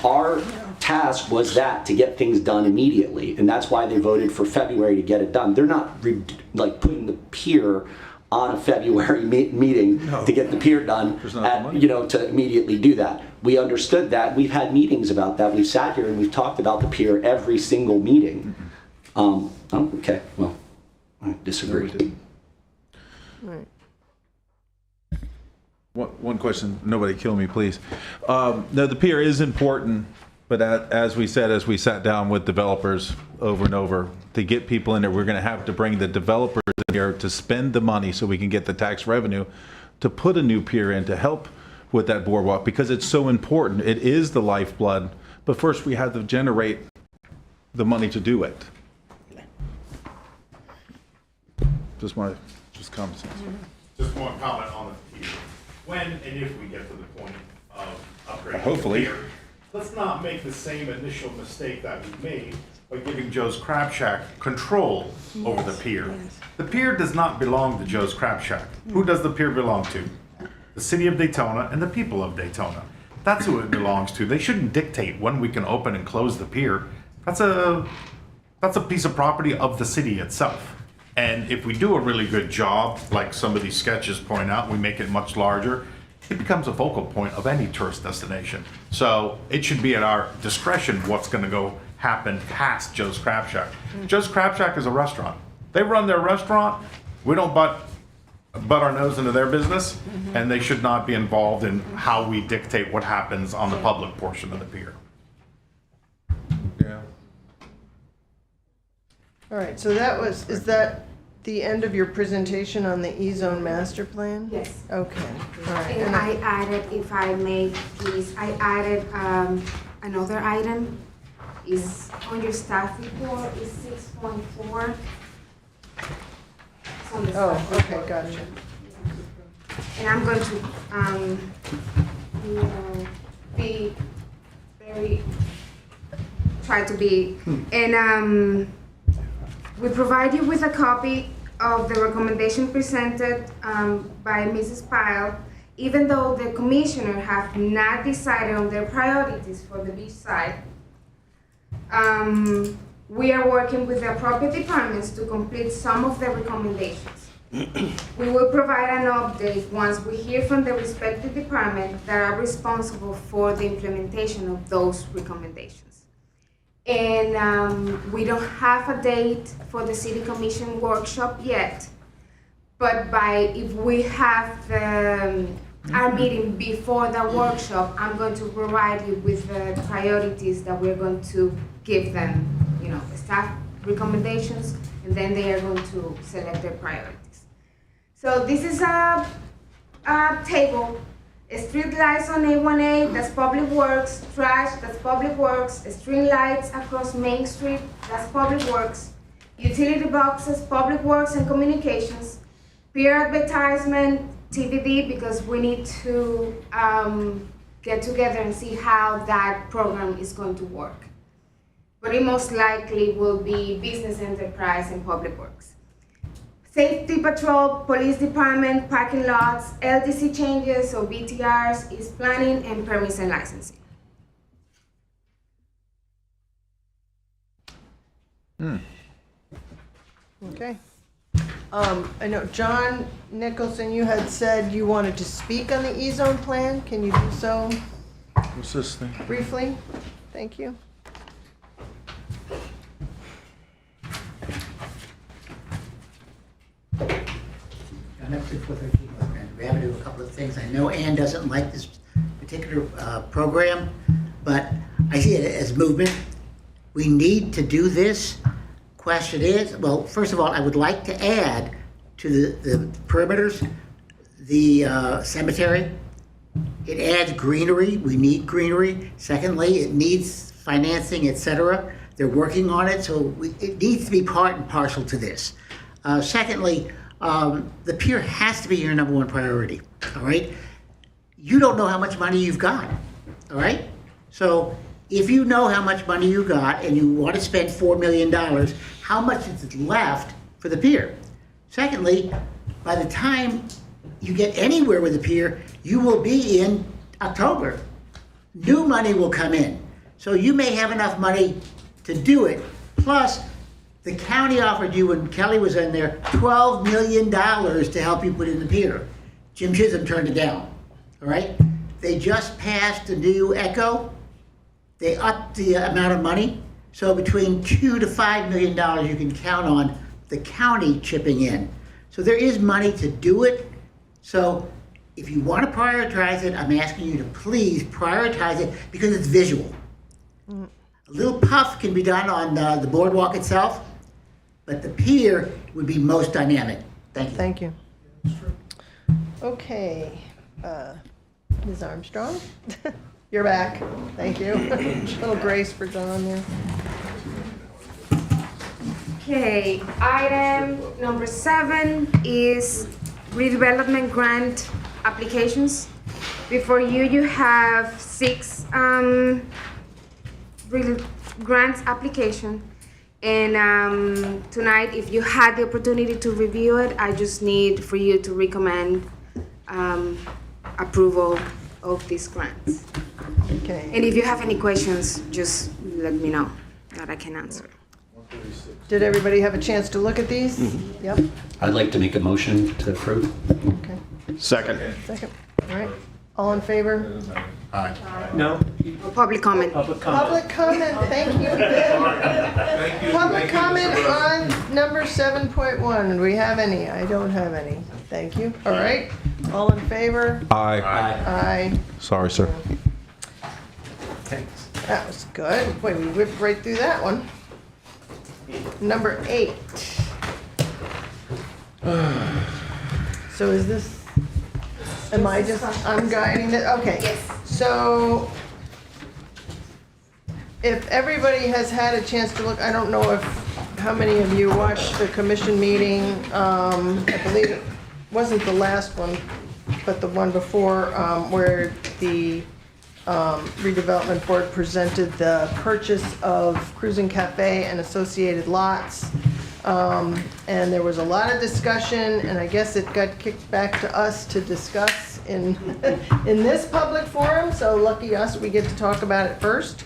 Our task was that, to get things done immediately, and that's why they voted for February to get it done. They're not putting the pier on a February meeting to get the pier done, to immediately do that. We understood that. We've had meetings about that. We've sat here and we've talked about the pier every single meeting. Okay, well, I disagree. right. One question, nobody kill me, please. No, the pier is important, but as we said, as we sat down with developers over and over, to get people in there, we're going to have to bring the developers in here to spend the money so we can get the tax revenue to put a new pier in to help with that boardwalk, because it's so important. It is the lifeblood, but first we have to generate the money to do it. Just common sense. Just one comment on the pier. When and if we get to the point of upgrading Hopefully. the pier, let's not make the same initial mistake that we made by giving Joe's Crab Shack control over the pier. The pier does not belong to Joe's Crab Shack. Who does the pier belong to? The city of Daytona and the people of Daytona. That's who it belongs to. They shouldn't dictate when we can open and close the pier. That's a piece of property of the city itself. And if we do a really good job, like some of these sketches point out, we make it much larger, it becomes a focal point of any tourist destination. So it should be at our discretion what's going to happen past Joe's Crab Shack. Joe's Crab Shack is a restaurant. They run their restaurant. We don't butt our nose into their business, and they should not be involved in how we dictate what happens on the public portion of the pier. Yeah. All right, so is that the end of your presentation on the E-zone master plan? Yes. Okay, all right. And I added, if I may please, I added another item. Is on your staff report, is 6.4. Oh, okay, gotcha. And I'm going to be very, try to be, and we provide you with a copy of the recommendation presented by Mrs. Pyle, even though the commissioner have not decided on their priorities for the Beachside. We are working with the appropriate departments to complete some of the recommendations. We will provide an update once we hear from the respective departments that are responsible for the implementation of those recommendations. And we don't have a date for the City Commission workshop yet, but if we have our meeting before the workshop, I'm going to provide you with the priorities that we're going to give them, the staff recommendations, and then they are going to select their priorities. So this is a table. Street lights on A1A, that's Public Works. Trash, that's Public Works. String lights across Main Street, that's Public Works. Utility boxes, Public Works and Communications. Peer advertisement, TBD, because we need to get together and see how that program is going to work. But it most likely will be business enterprise and Public Works. Safety patrol, police department, parking lots, LDC changes or BTRs, is planning and permits and licensing. Okay. I know, John Nicholson, you had said you wanted to speak on the E-zone plan. Can you do so What's this thing? briefly? Thank you. I'm up to 413 North Grandview Avenue, a couple of things. I know Ann doesn't like this particular program, but I see it as movement. We need to do this. Question is, well, first of all, I would like to add to the perimeters, the cemetery. It adds greenery. We need greenery. Secondly, it needs financing, et cetera. They're working on it, so it needs to be part and parcel to this. Secondly, the pier has to be your number one priority, all right? You don't know how much money you've got, all right? So if you know how much money you got and you want to spend $4 million, how much is left for the pier? Secondly, by the time you get anywhere with the pier, you will be in October. New money will come in. So you may have enough money to do it. Plus, the county offered you, when Kelly was in there, $12 million to help you put in the pier. Jim Chisholm turned it down, all right? They just passed a new ECHO. They upped the amount of money. So between $2 to $5 million you can count on the county chipping in. So there is money to do it. So if you want to prioritize it, I'm asking you to please prioritize it because it's visual. A little puff can be done on the boardwalk itself, but the pier would be most dynamic. Thank you. Thank you. Okay. Ms. Armstrong, you're back. Thank you. Little grace for John there. Okay, item number 7 is redevelopment grant applications. Before you, you have 6 grants application. And tonight, if you had the opportunity to review it, I just need for you to recommend approval of these grants. Okay. And if you have any questions, just let me know that I can answer. Did everybody have a chance to look at these? Yep. I'd like to make a motion to approve. Okay. Second. Second. All right. All in favor? No? Public comment. Public comment. Public comment, thank you, Ben. Public comment on number 7.1. Do we have any? I don't have any. Thank you. All right. All in favor? Aye. Aye. Sorry, sir. Thanks. That was good. Boy, we whipped right through that one. Number 8. So is this, I'm guiding it? Okay. Yes. So if everybody has had a chance to look, I don't know how many of you watched the commission meeting. I believe it wasn't the last one, but the one before, where the redevelopment board presented the purchase of Cruising Cafe and associated lots. And there was a lot of discussion, and I guess it got kicked back to us to discuss in in this public forum. So lucky us, we get to talk about it first.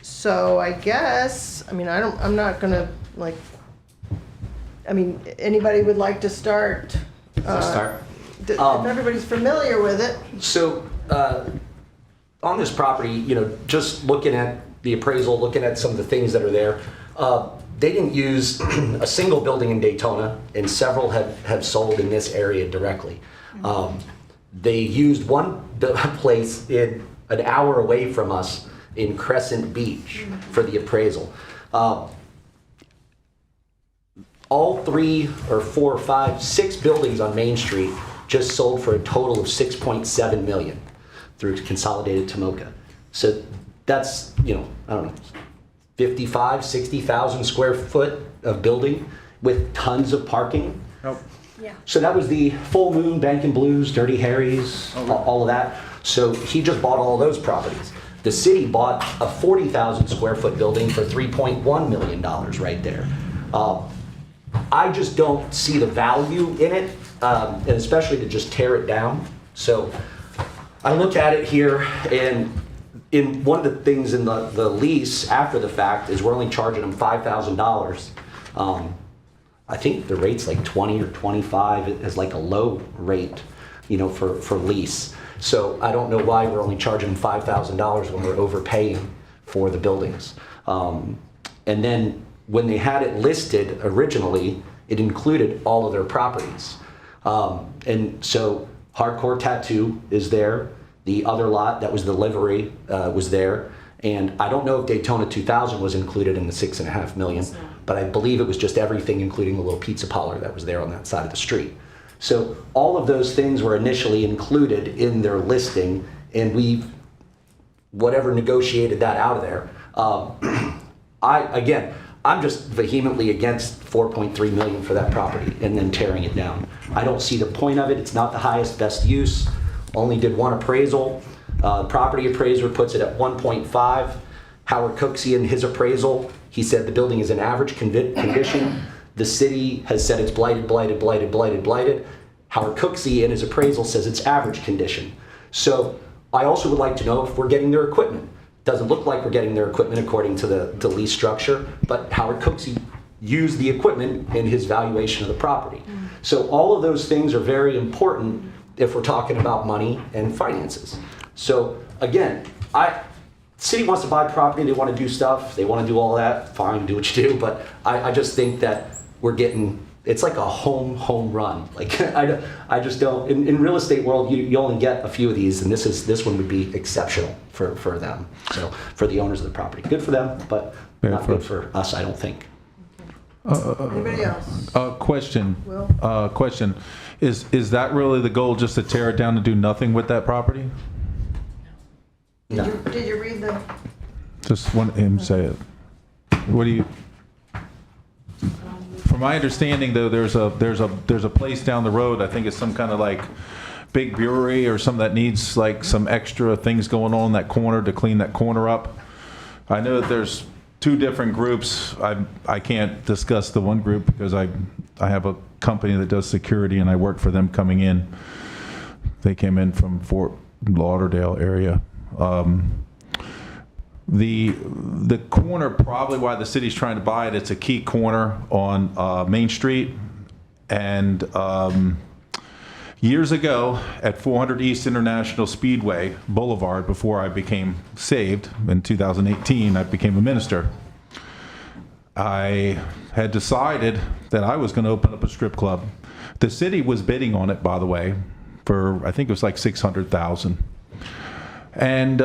So I guess, I mean, I'm not gonna anybody would like to start? Start. Um, Um, If everybody's familiar with it. So, on this property, just looking at the appraisal, looking at some of the things that are there, they didn't use a single building in Daytona, and several have sold in this area directly. They used one place in an hour away from us in Crescent Beach for the appraisal. All 3 or 4 or 5, 6 buildings on Main Street just sold for a total of $6.7 million through Consolidated Tomoka. So that's, I don't know, 55, 60,000 square foot of building with tons of parking. Nope. Yeah. So that was the Full Moon, Bank and Blues, Dirty Harry's, all of that. So he just bought all of those properties. The city bought a 40,000 square foot building for $3.1 million right there. I just don't see the value in it, and especially to just tear it down. So I look at it here, and in one of the things in the lease after the fact is we're only charging them $5,000. I think the rate's like 20 or 25 is like a low rate, you know, for lease. So I don't know why we're only charging them $5,000 when we're overpaying for the buildings. And then when they had it listed originally, it included all of their properties. And so Hardcore Tattoo is there. The other lot that was the livery was there. And I don't know if Daytona 2000 was included in the $6.5 million, but I believe it was just everything, including the little pizza parlor that was there on that side of the street. So all of those things were initially included in their listing, and we, whatever negotiated that out of there. I'm just vehemently against $4.3 million for that property and then tearing it down. I don't see the point of it. It's not the highest best use. Only did one appraisal. Property appraiser puts it at 1.5. Howard Cooksey in his appraisal, he said the building is in average condition. The city has said it's blighted, blighted, blighted, blighted, blighted. Howard Cooksey in his appraisal says it's average condition. So I also would like to know if we're getting their equipment. Doesn't look like we're getting their equipment according to the lease structure, but Howard Cooksey used the equipment in his valuation of the property. So all of those things are very important if we're talking about money and finances. So again, city wants to buy property, they want to do stuff, they want to do all that, fine, do what you do, but I just think that we're getting, it's like a home run. Like I just don't, in real estate world, you only get a few of these, and this one would be exceptional for them. So for the owners of the property, good for them, but not good for us, I don't think. Anybody else? Question. Will? Question. Is that really the goal, just to tear it down and do nothing with that property? Did you read the? Just want him to say it. What do you? From my understanding, though, there's a place down the road. I think it's some kind of like big brewery or something that needs like some extra things going on in that corner to clean that corner up. I know that there's two different groups. I can't discuss the one group because I have a company that does security and I work for them coming in. They came in from Fort Lauderdale area. The corner, probably why the city's trying to buy it, it's a key corner on Main Street. And years ago at 400 East International Speedway Boulevard, before I became saved in 2018, I became a minister. I had decided that I was going to open up a strip club. The city was bidding on it, by the way, for I think it was like $600,000. And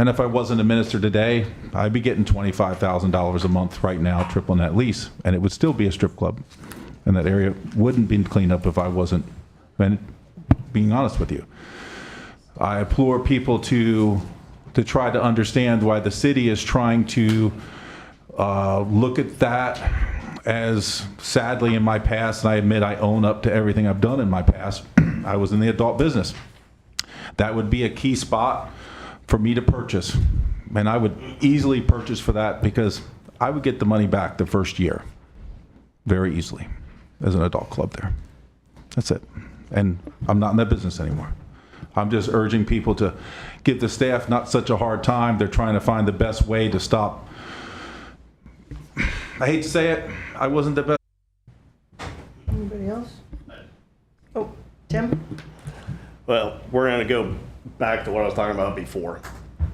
if I wasn't a minister today, I'd be getting $25,000 a month right now, triple net lease, and it would still be a strip club. And that area wouldn't be cleaned up if I wasn't being honest with you. I implore people to try to understand why the city is trying to look at that as, sadly, in my past, and I admit I own up to everything I've done in my past, I was in the adult business. That would be a key spot for me to purchase. And I would easily purchase for that because I would get the money back the first year very easily as an adult club there. That's it. And I'm not in that business anymore. I'm just urging people to give the staff not such a hard time. They're trying to find the best way to stop. I hate to say it, I wasn't the best. Anybody else? Oh, Tim? Well, we're going to go back to what I was talking about before.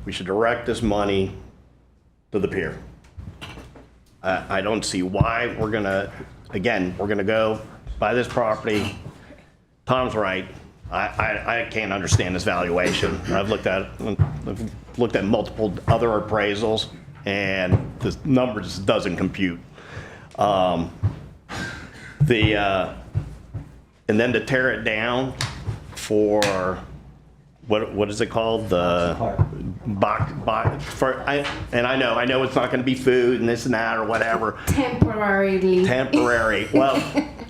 We should direct this money to the pier. I don't see why we're going to, again, we're going to go buy this property. Tom's right. I can't understand this valuation. I've looked at multiple other appraisals, and the number just doesn't compute. And then to tear it down for what is it called? The and I know it's not going to be food and this and that or whatever. Temporary. Well,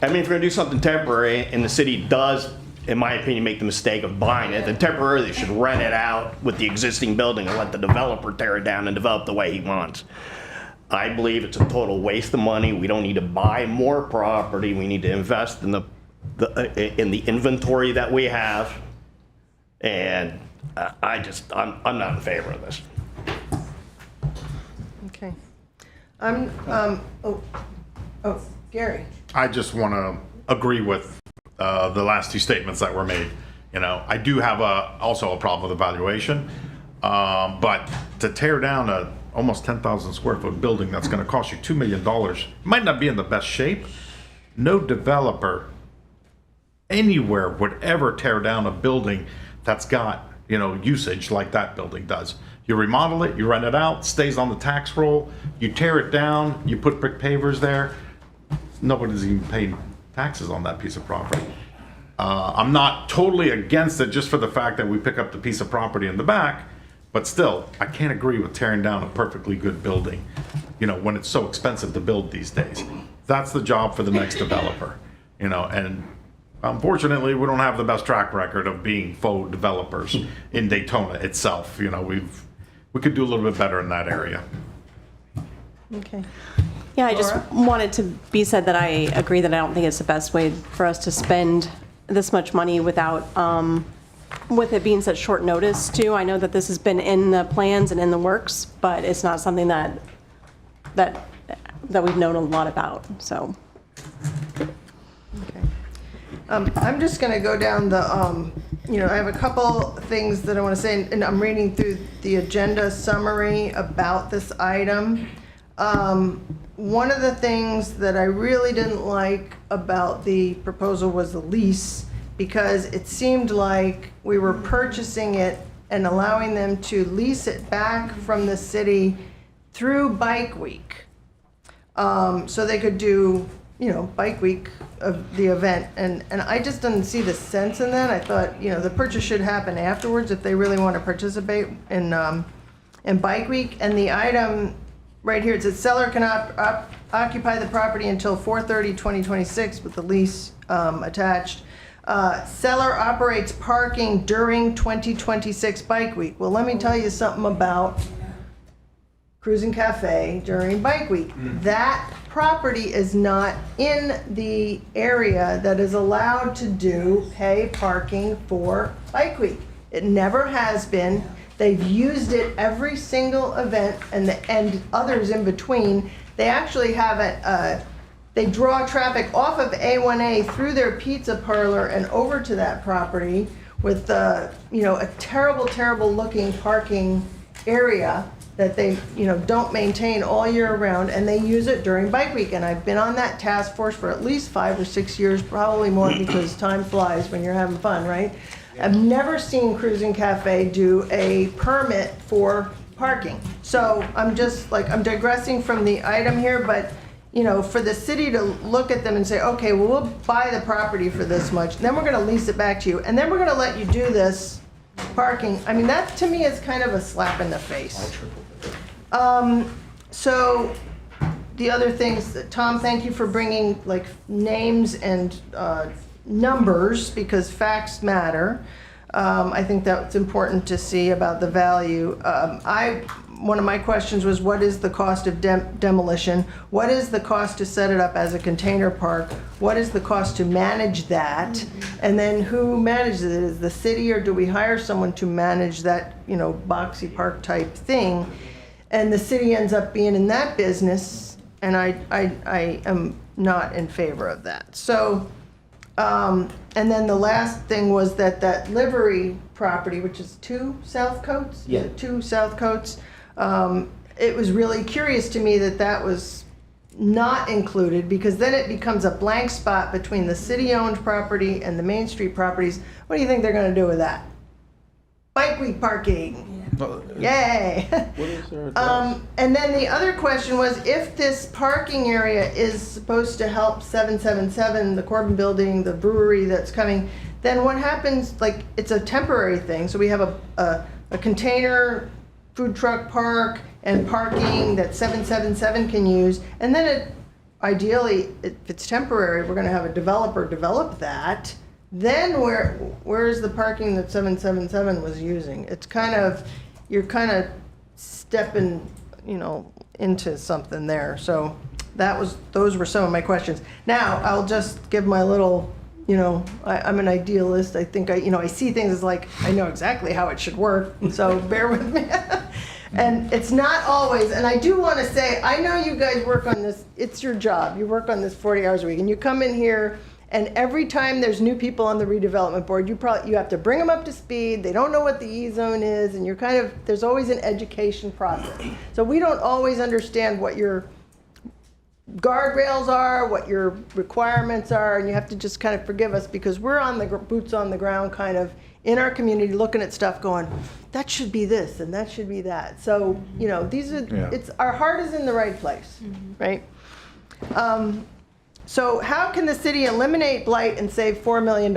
I mean, if we're going to do something temporary and the city does, in my opinion, make the mistake of buying it, then temporarily they should rent it out with the existing building and let the developer tear it down and develop the way he wants. I believe it's a total waste of money. We don't need to buy more property. We need to invest in the inventory that we have. And I'm not in favor of this. Okay. Gary. I just want to agree with the last two statements that were made. You know, I do have also a problem with evaluation, but to tear down a almost 10,000 square foot building that's going to cost you $2 million might not be in the best shape. No developer anywhere would ever tear down a building that's got, you know, usage like that building does. You remodel it, you rent it out, stays on the tax roll, you tear it down, you put brick pavers there. Nobody's even paying taxes on that piece of property. I'm not totally against it just for the fact that we pick up the piece of property in the back, but still, I can't agree with tearing down a perfectly good building, you know, when it's so expensive to build these days. That's the job for the next developer, you know, and unfortunately, we don't have the best track record of being faux developers in Daytona itself. You know, we could do a little bit better in that area. Okay. Yeah, I just wanted to be said that I agree that I don't think it's the best way for us to spend this much money without, with it being such short notice too. I know that this has been in the plans and in the works, but it's not something that we've known a lot about, so. Okay. I'm just going to go down the, you know, I have a couple things that I want to say, and I'm reading through the agenda summary about this item. One of the things that I really didn't like about the proposal was the lease, because it seemed like we were purchasing it and allowing them to lease it back from the city through Bike Week. So they could do, you know, Bike Week of the event, and I just didn't see the sense in that. I thought, you know, the purchase should happen afterwards if they really want to participate in Bike Week. And the item right here, it says seller can occupy the property until 4/30/2026 with the lease attached. Seller operates parking during 2026 Bike Week. Well, let me tell you something about Cruising Cafe during Bike Week. That property is not in the area that is allowed to do pay parking for Bike Week. It never has been. They've used it every single event and others in between. They actually have they draw traffic off of A1A through their pizza parlor and over to that property with you know, a terrible, terrible looking parking area that they, you know, don't maintain all year round, and they use it during Bike Week. And I've been on that task force for at least 5 or 6 years, probably more, because time flies when you're having fun, right? I've never seen Cruising Cafe do a permit for parking. So I'm just like, I'm digressing from the item here, but, you know, for the city to look at them and say, okay, well, we'll buy the property for this much, then we're gonna lease it back to you, and then we're gonna let you do this parking. I mean, that to me is kind of a slap in the face. So the other things, Tom, thank you for bringing like names and numbers, because facts matter. I think that's important to see about the value. One of my questions was, what is the cost of demolition? What is the cost to set it up as a container park? What is the cost to manage that? And then who manages it? Is the city, or do we hire someone to manage that, you know, boxy park type thing? And the city ends up being in that business, and I am not in favor of that. So, and then the last thing was that livery property, which is 2 South Coats? Yeah. 2 South Coats. It was really curious to me that was not included, because then it becomes a blank spot between the city-owned property and the Main Street properties. What do you think they're going to do with that? Bike Week parking. Yay! What is their address? And then the other question was, if this parking area is supposed to help 777, the Corbin Building, the brewery that's coming, then what happens? Like, it's a temporary thing. So we have a container food truck park and parking that 777 can use, and then ideally, if it's temporary, we're going to have a developer develop that. Then where is the parking that 777 was using? It's kind of, you're kind of stepping, into something there. So those were some of my questions. Now, I'll just give my little, I'm an idealist. I think I see things as like, I know exactly how it should work, so bear with me. And it's not always, and I do want to say, I know you guys work on this, it's your job. You work on this 40 hours a week, and you come in here, and every time there's new people on the redevelopment board, you have to bring them up to speed. They don't know what the E-zone is, and there's always an education process. So we don't always understand what your guardrails are, what your requirements are, and you have to just kind of forgive us because we're on the boots on the ground kind of in our community looking at stuff going, that should be this and that should be that. So, our heart is in the right place, right? So how can the city eliminate blight and save $4 million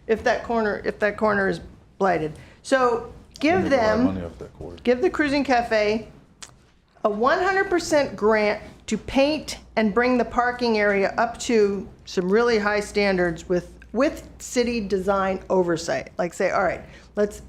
if that corner is blighted? So give the Cruising Cafe a 100% grant to paint and bring the parking area up to some really high standards with city design oversight. Like say, all right, let's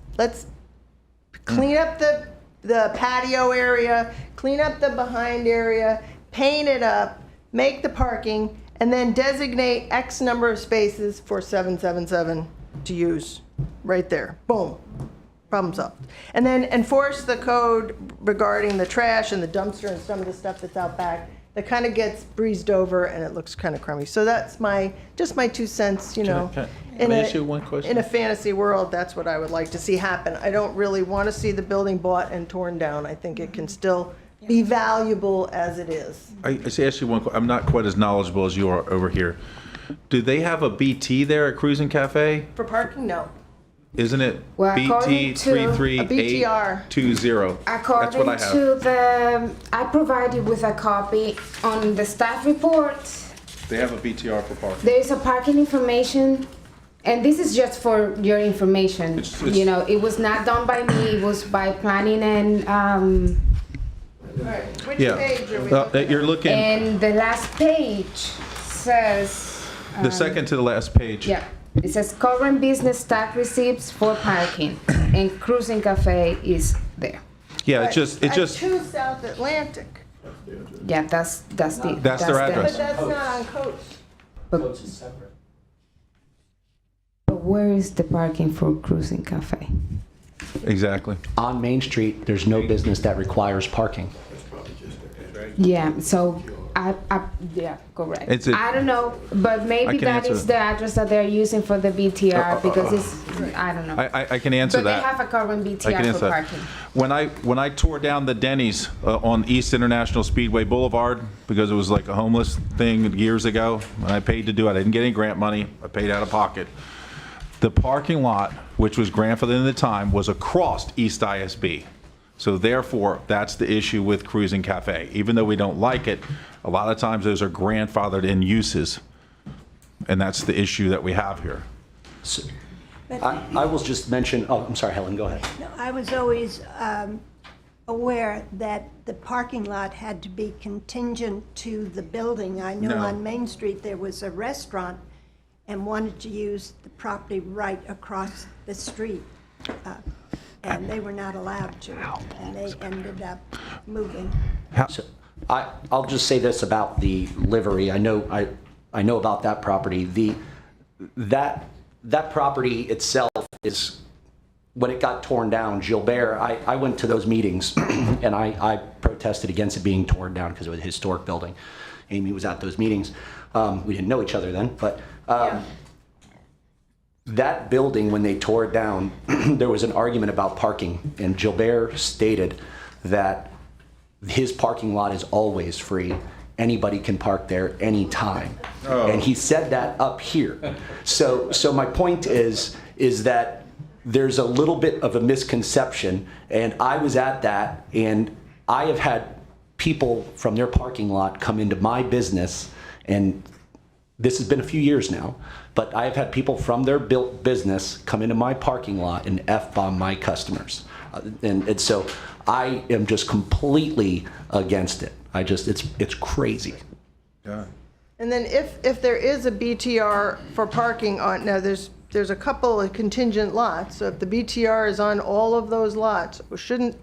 clean up the patio area, clean up the behind area, paint it up, make the parking, and then designate X number of spaces for 777 to use right there. Boom. Problem solved. And then enforce the code regarding the trash and the dumpster and some of the stuff that's out back that kind of gets breezed over and it looks kind of crummy. So that's just my 2 cents, Can I ask you one question? In a fantasy world, that's what I would like to see happen. I don't really want to see the building bought and torn down. I think it can still be valuable as it is. I say ask you one question. I'm not quite as knowledgeable as you are over here. Do they have a BT there at Cruising Cafe? For parking, no. Isn't it Well, BT according to- 33820? That's According what I have. to I provided with a copy on the staff report. They have a BTR for parking. There is a parking information, and this is just for your information. It was not done by me. It was by planning and All right, which page are we looking at? You're looking and the last page says the second to the last page. yeah. It says current business tax receipts for parking, and Cruising Cafe is there. Yeah, it just 2 South Atlantic. Yeah, that's That's their But address. that's not on Coates. But where is the parking for Cruising Cafe? Exactly. On Main Street, there's no business that requires parking. Yeah, so yeah, correct. It's a- I don't know, but I maybe can that answer is that. the address that they're using for the BTR because I don't know. I can answer But that. they have a current I can BTR answer for that. parking. When I tore down the Denny's on East International Speedway Boulevard because it was like a homeless thing years ago, and I paid to do it. I didn't get any grant money. I paid out of pocket. The parking lot, which was grandfathered at the time, was across East ISB. So therefore, that's the issue with Cruising Cafe. Even though we don't like it, a lot of times those are grandfathered in uses. And that's the issue that we have here. So, I will just mention, I'm sorry, Helen, go ahead. No, I was always aware that the parking lot had to be contingent to the building. I know No. on Main Street there was a restaurant and wanted to use the property right across the street. And they were not allowed to, and they ended up moving. So, I'll just say this about the livery. I know about that property. That property itself is, when it got torn down, Gilbert, I went to those meetings and I protested against it being torn down because it was a historic building. Amy was at those meetings. We didn't know each other then, but that building, when they tore it down, there was an argument about parking, and Gilbert stated that his parking lot is always free. Anybody can park there anytime. And he said that up here. So my point is that there's a little bit of a misconception, and I was at that, and I have had people from their parking lot come into my business, and this has been a few years now, but I've had people from their built business come into my parking lot and F-bomb my customers. And so I am just completely against it. It's crazy. Yeah. And then if there is a BTR for parking on, now there's a couple of contingent lots, so if the BTR is on all of those lots,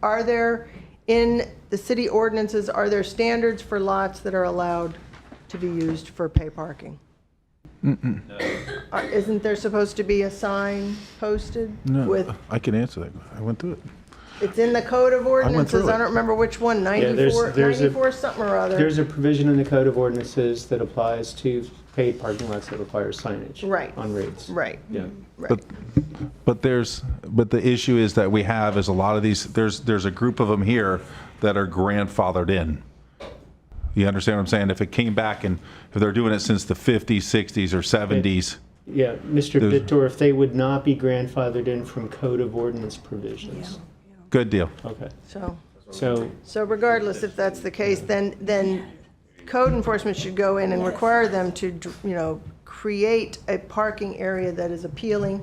are there in the city ordinances, are there standards for lots that are allowed to be used for pay parking? Isn't there supposed to be a sign posted No, with, I can answer that. I went through it. it's in the code of ordinances, through it. I don't remember which one, 94, there's a- 94 something or other. There's a provision in the Code of Ordinances that applies to paid parking lots that require signage. Right. On rates. Right, Yeah. right. But the issue is that we have is a lot of these, there's a group of them here that are grandfathered in. You understand what I'm saying? If it came back and if they're doing it since the 50s, 60s, or 70s, Yeah, Mr. There's- Bittorf, they would not be grandfathered in from Code of Ordinance provisions. good deal. Okay. So So, regardless, if that's the case, then code enforcement should go in and require them to, create a parking area that is appealing.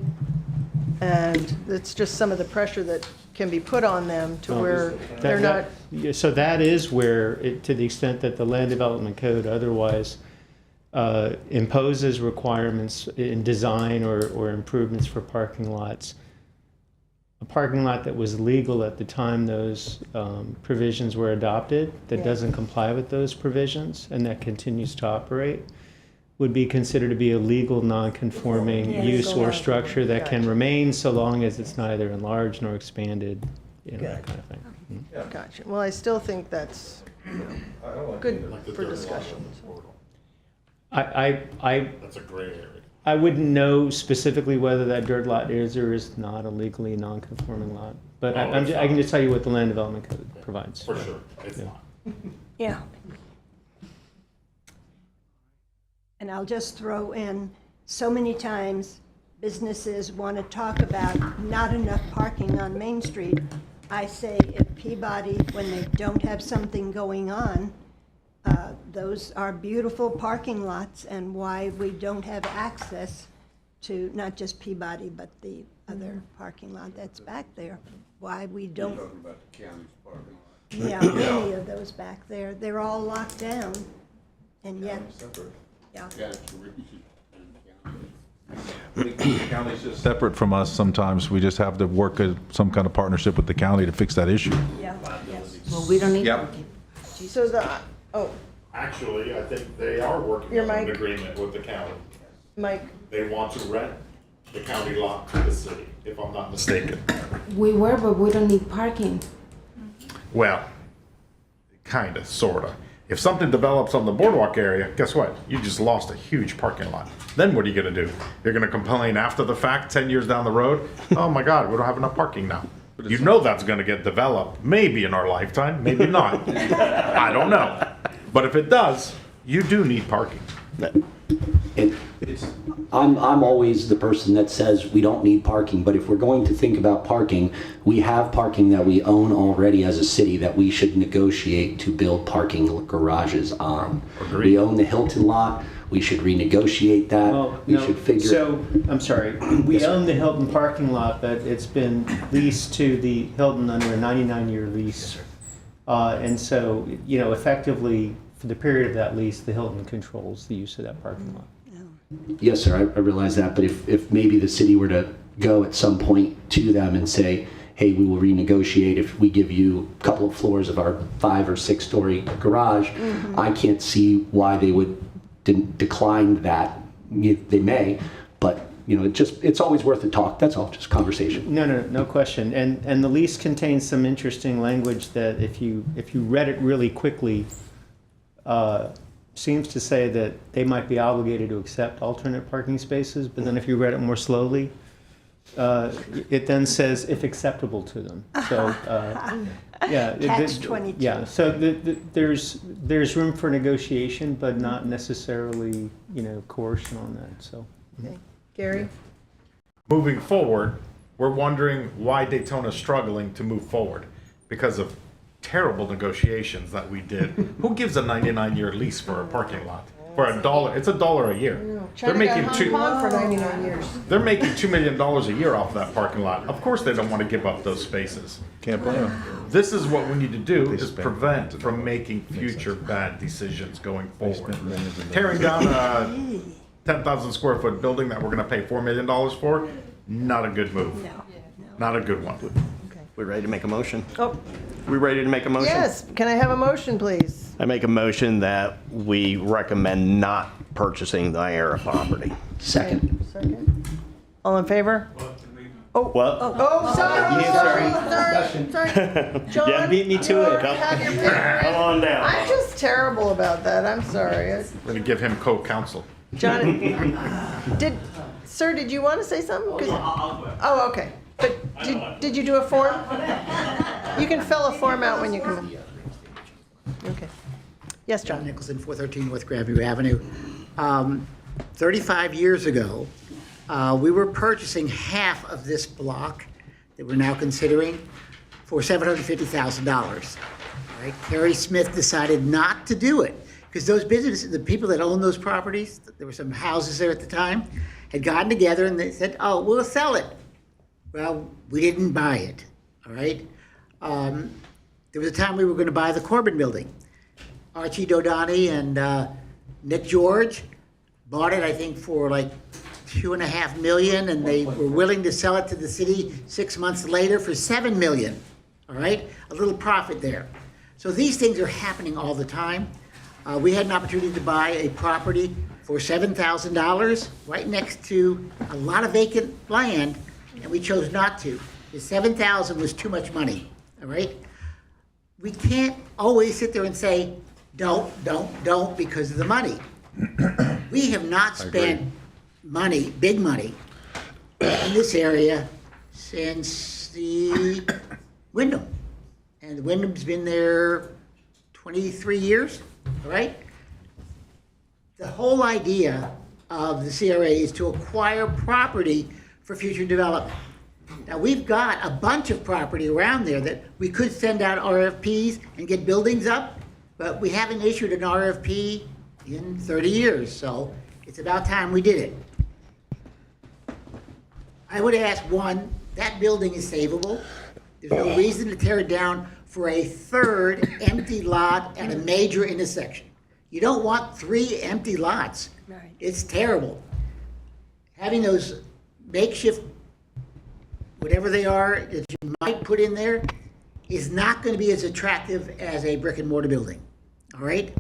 And it's just some of the pressure that can be put on them to where they're not, yeah, so that is where, to the extent that the Land Development Code otherwise imposes requirements in design or improvements for parking lots, a parking lot that was legal at the time those provisions were adopted, that doesn't comply with those provisions and that continues to operate, would be considered to be a legal non-conforming use or structure that can remain so long as it's neither enlarged nor expanded, that kind of thing. gotcha. Well, I still think that's, good for discussion. That's a gray area. I wouldn't know specifically whether that dirt lot is or is not a legally non-conforming lot, but I can just tell you what the Land Development Code provides. For sure, it's not. Yeah. And I'll just throw in, so many times businesses want to talk about not enough parking on Main Street. I say if Peabody, when they don't have something going on, those are beautiful parking lots, and why we don't have access to not just Peabody, but the other parking lot that's back there. Why we don't. You're talking about the county's parking lot. Yeah, many of those back there, they're all locked down, and yet, yeah. The county's just separate from us sometimes. We just have to work some kind of partnership with the county to fix that issue. Yeah, yes. Well, we don't need Yep. parking. So Actually, I think they are working Your on an mic. agreement with the county. Mike, They want to rent the county lot to the city, if I'm not mistaken. We were, but we don't need parking. Well, kinda, sorta. If something develops on the boardwalk area, guess what? You just lost a huge parking lot. Then what are you gonna do? You're gonna complain after the fact, 10 years down the road? Oh my God, we don't have enough parking now. You know that's gonna get developed, maybe in our lifetime, maybe not. I don't know. But if it does, you do need parking. I'm always the person that says we don't need parking, but if we're going to think about parking, we have parking that we own already as a city that we should negotiate to build parking garages on. Agreed. We own the Hilton lot, we should renegotiate that. Well, We no, should figure. so, I'm sorry, we own the Hilton parking lot, but it's been leased to the Hilton under a 99-year lease. And so, effectively, for the period of that lease, the Hilton controls the use of that parking lot. Yes, sir, I realize that, but if maybe the city were to go at some point to them and say, hey, we will renegotiate if we give you a couple of floors of our 5 or 6 story garage, I can't see why they would decline that. They may, but it's always worth a talk. That's all, just conversation. No question. And the lease contains some interesting language that if you read it really quickly, seems to say that they might be obligated to accept alternate parking spaces, but then if you read it more slowly, it then says if acceptable to them. So, yeah. Catch-22. Yeah, so there's room for negotiation, but not necessarily, coercion on that, so. okay. Gary? Moving forward, we're wondering why Daytona's struggling to move forward because of terrible negotiations that we did. Who gives a 99-year lease for a parking lot? For $1, it's $1 a year. China got Hong Kong for 99 years. They're making $2 million a year off that parking lot. Of course they don't want to give up those spaces. Can't blame them. This is what we need to do, is prevent from making future bad decisions going forward. Tearing down a 10,000 square foot building that we're going to pay $4 million for, not a good move. No. Not a good one. We ready to make a motion? Oh, We ready to make a motion? yes. Can I have a motion, please? I make a motion that we recommend not purchasing the Myara property. Second. Second. All in favor? What? Oh, sorry. John, Yeah, beat me to you it. already have your paper in. Come on down. I'm just terrible about that. I'm sorry. We're gonna give him co-counsel. John, sir, did you want to say something? Oh, okay. But did you do a form? You can fill a form out when you come in. Okay. Yes, John. Nicholson, 413 North Grandview Avenue. 35 years ago, we were purchasing half of this block that we're now considering for $750,000. All right, Kerry Smith decided not to do it because those businesses, the people that own those properties, there were some houses there at the time, had gotten together and they said, oh, we'll sell it. Well, we didn't buy it, all right? There was a time we were going to buy the Corbin building. Archie Dodani and Nick George bought it, I think, for like $2.5 million, and they were willing to sell it to the city 6 months later for $7 million, all right? A little profit there. So these things are happening all the time. We had an opportunity to buy a property for $7,000 right next to a lot of vacant land, and we chose not to. The $7,000 was too much money, all right? We can't always sit there and say, don't, because of the money. We have not spent money, big money, in this area since the Wyndham. And the Wyndham's been there 23 years, all right? The whole idea of the CRA is to acquire property for future development. Now, we've got a bunch of property around there that we could send out RFPs and get buildings up, but we haven't issued an RFP in 30 years, so it's about time we did it. I would ask, one, that building is savable. There's no reason to tear it down for a third empty lot at a major intersection. You don't want 3 empty lots. Right. It's terrible. Having those makeshift, whatever they are, that you might put in there, is not going to be as attractive as a brick and mortar building, all right?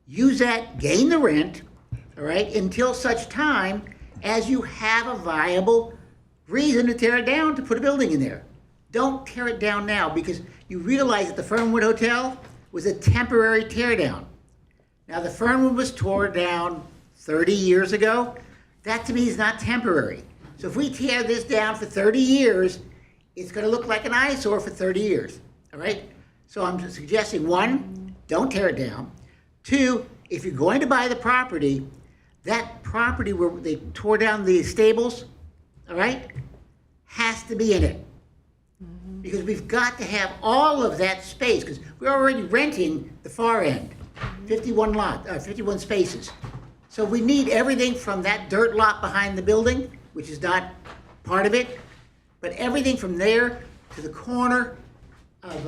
Use that, gain the rent, all right, until such time as you have a viable reason to tear it down to put a building in there. Don't tear it down now, because you realize that the Fernwood Hotel was a temporary tear down. Now, the Fernwood was torn down 30 years ago. That to me is not temporary. So if we tear this down for 30 years, it's going to look like an eyesore for 30 years, all right? So I'm just suggesting, one, don't tear it down. Two, if you're going to buy the property, that property where they tore down the stables, all right, has to be in it. Because we've got to have all of that space, because we're already renting the far end, 51 spaces. So we need everything from that dirt lot behind the building, which is not part of it, but everything from there to the corner of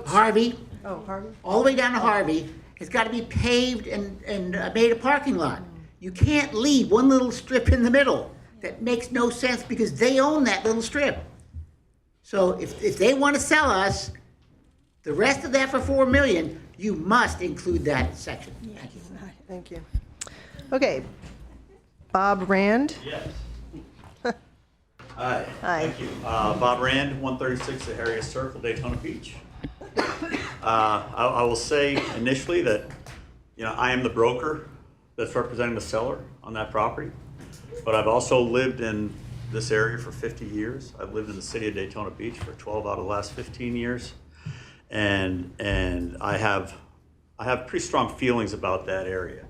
Harvey, Harvey, all the way down to Harvey, has got to be paved and made a parking lot. You can't leave one little strip in the middle. That makes no sense, because they own that little strip. So if they want to sell us the rest of that for $4 million, you must include that section. Thank you. Thank you. Okay. Bob Rand. Yes. Hi. Hi. Thank you. Bob Rand, 136 at Harriet Circle, Daytona Beach. I will say initially that, I am the broker that's representing the seller on that property, but I've also lived in this area for 50 years. I've lived in the city of Daytona Beach for 12 out of the last 15 years, and I have pretty strong feelings about that area.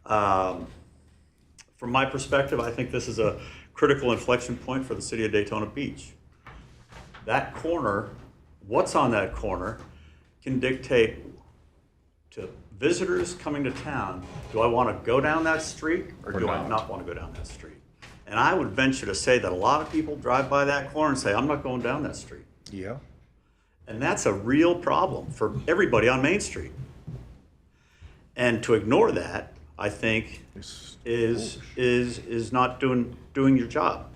From my perspective, I think this is a critical inflection point for the city of Daytona Beach. That corner, what's on that corner, can dictate to visitors coming to town, do I want to go down that street or do I not want to go down that street? And I would venture to say that a lot of people drive by that corner and say, I'm not going down that street. Yeah. And that's a real problem for everybody on Main Street. And to ignore that, I think, is not doing your job.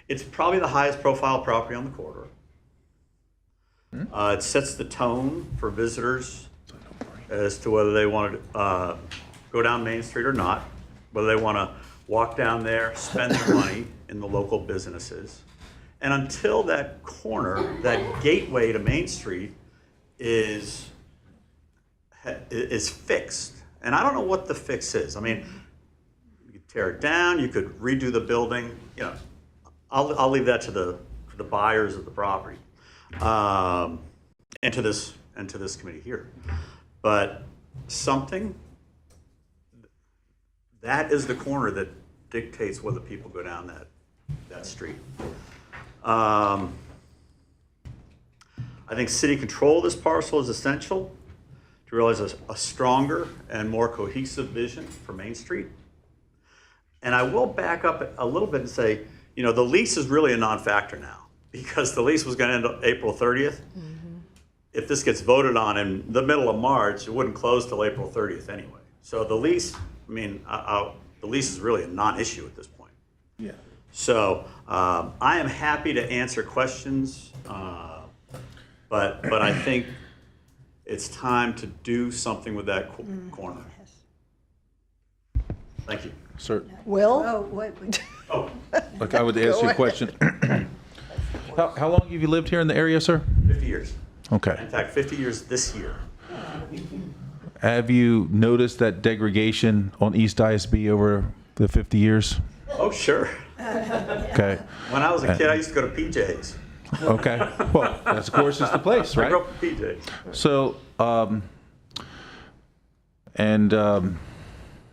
It's probably the highest profile property on the corridor. It sets the tone for visitors as to whether they want to go down Main Street or not, whether they want to walk down there, spend their money in the local businesses. And until that corner, that gateway to Main Street is fixed. And I don't know what the fix is. I mean, you could tear it down, you could redo the building, you know. I'll leave that to the buyers of the property, and to this committee here. But something, that is the corner that dictates whether people go down that street. I think city control of this parcel is essential to realize a stronger and more cohesive vision for Main Street. And I will back up a little bit and say, you know, the lease is really a non-factor now, because the lease was going to end up April 30th. If this gets voted on in the middle of March, it wouldn't close till April 30th anyway. So the lease, I mean, the lease is really a non-issue at this point. Yeah. So I am happy to answer questions, but I think it's time to do something with that corner. Thank you. Sir, Will? Oh, wait. look, I would ask you a question. How long have you lived here in the area, sir? 50 years. Okay. In fact, 50 years this year. Have you noticed that degradation on East ISB over the 50 years? Oh, sure. Okay. When I was a kid, I used to go to PJ's. Okay. Well, that's, of course, is the place, I right? grew up at PJ's. So,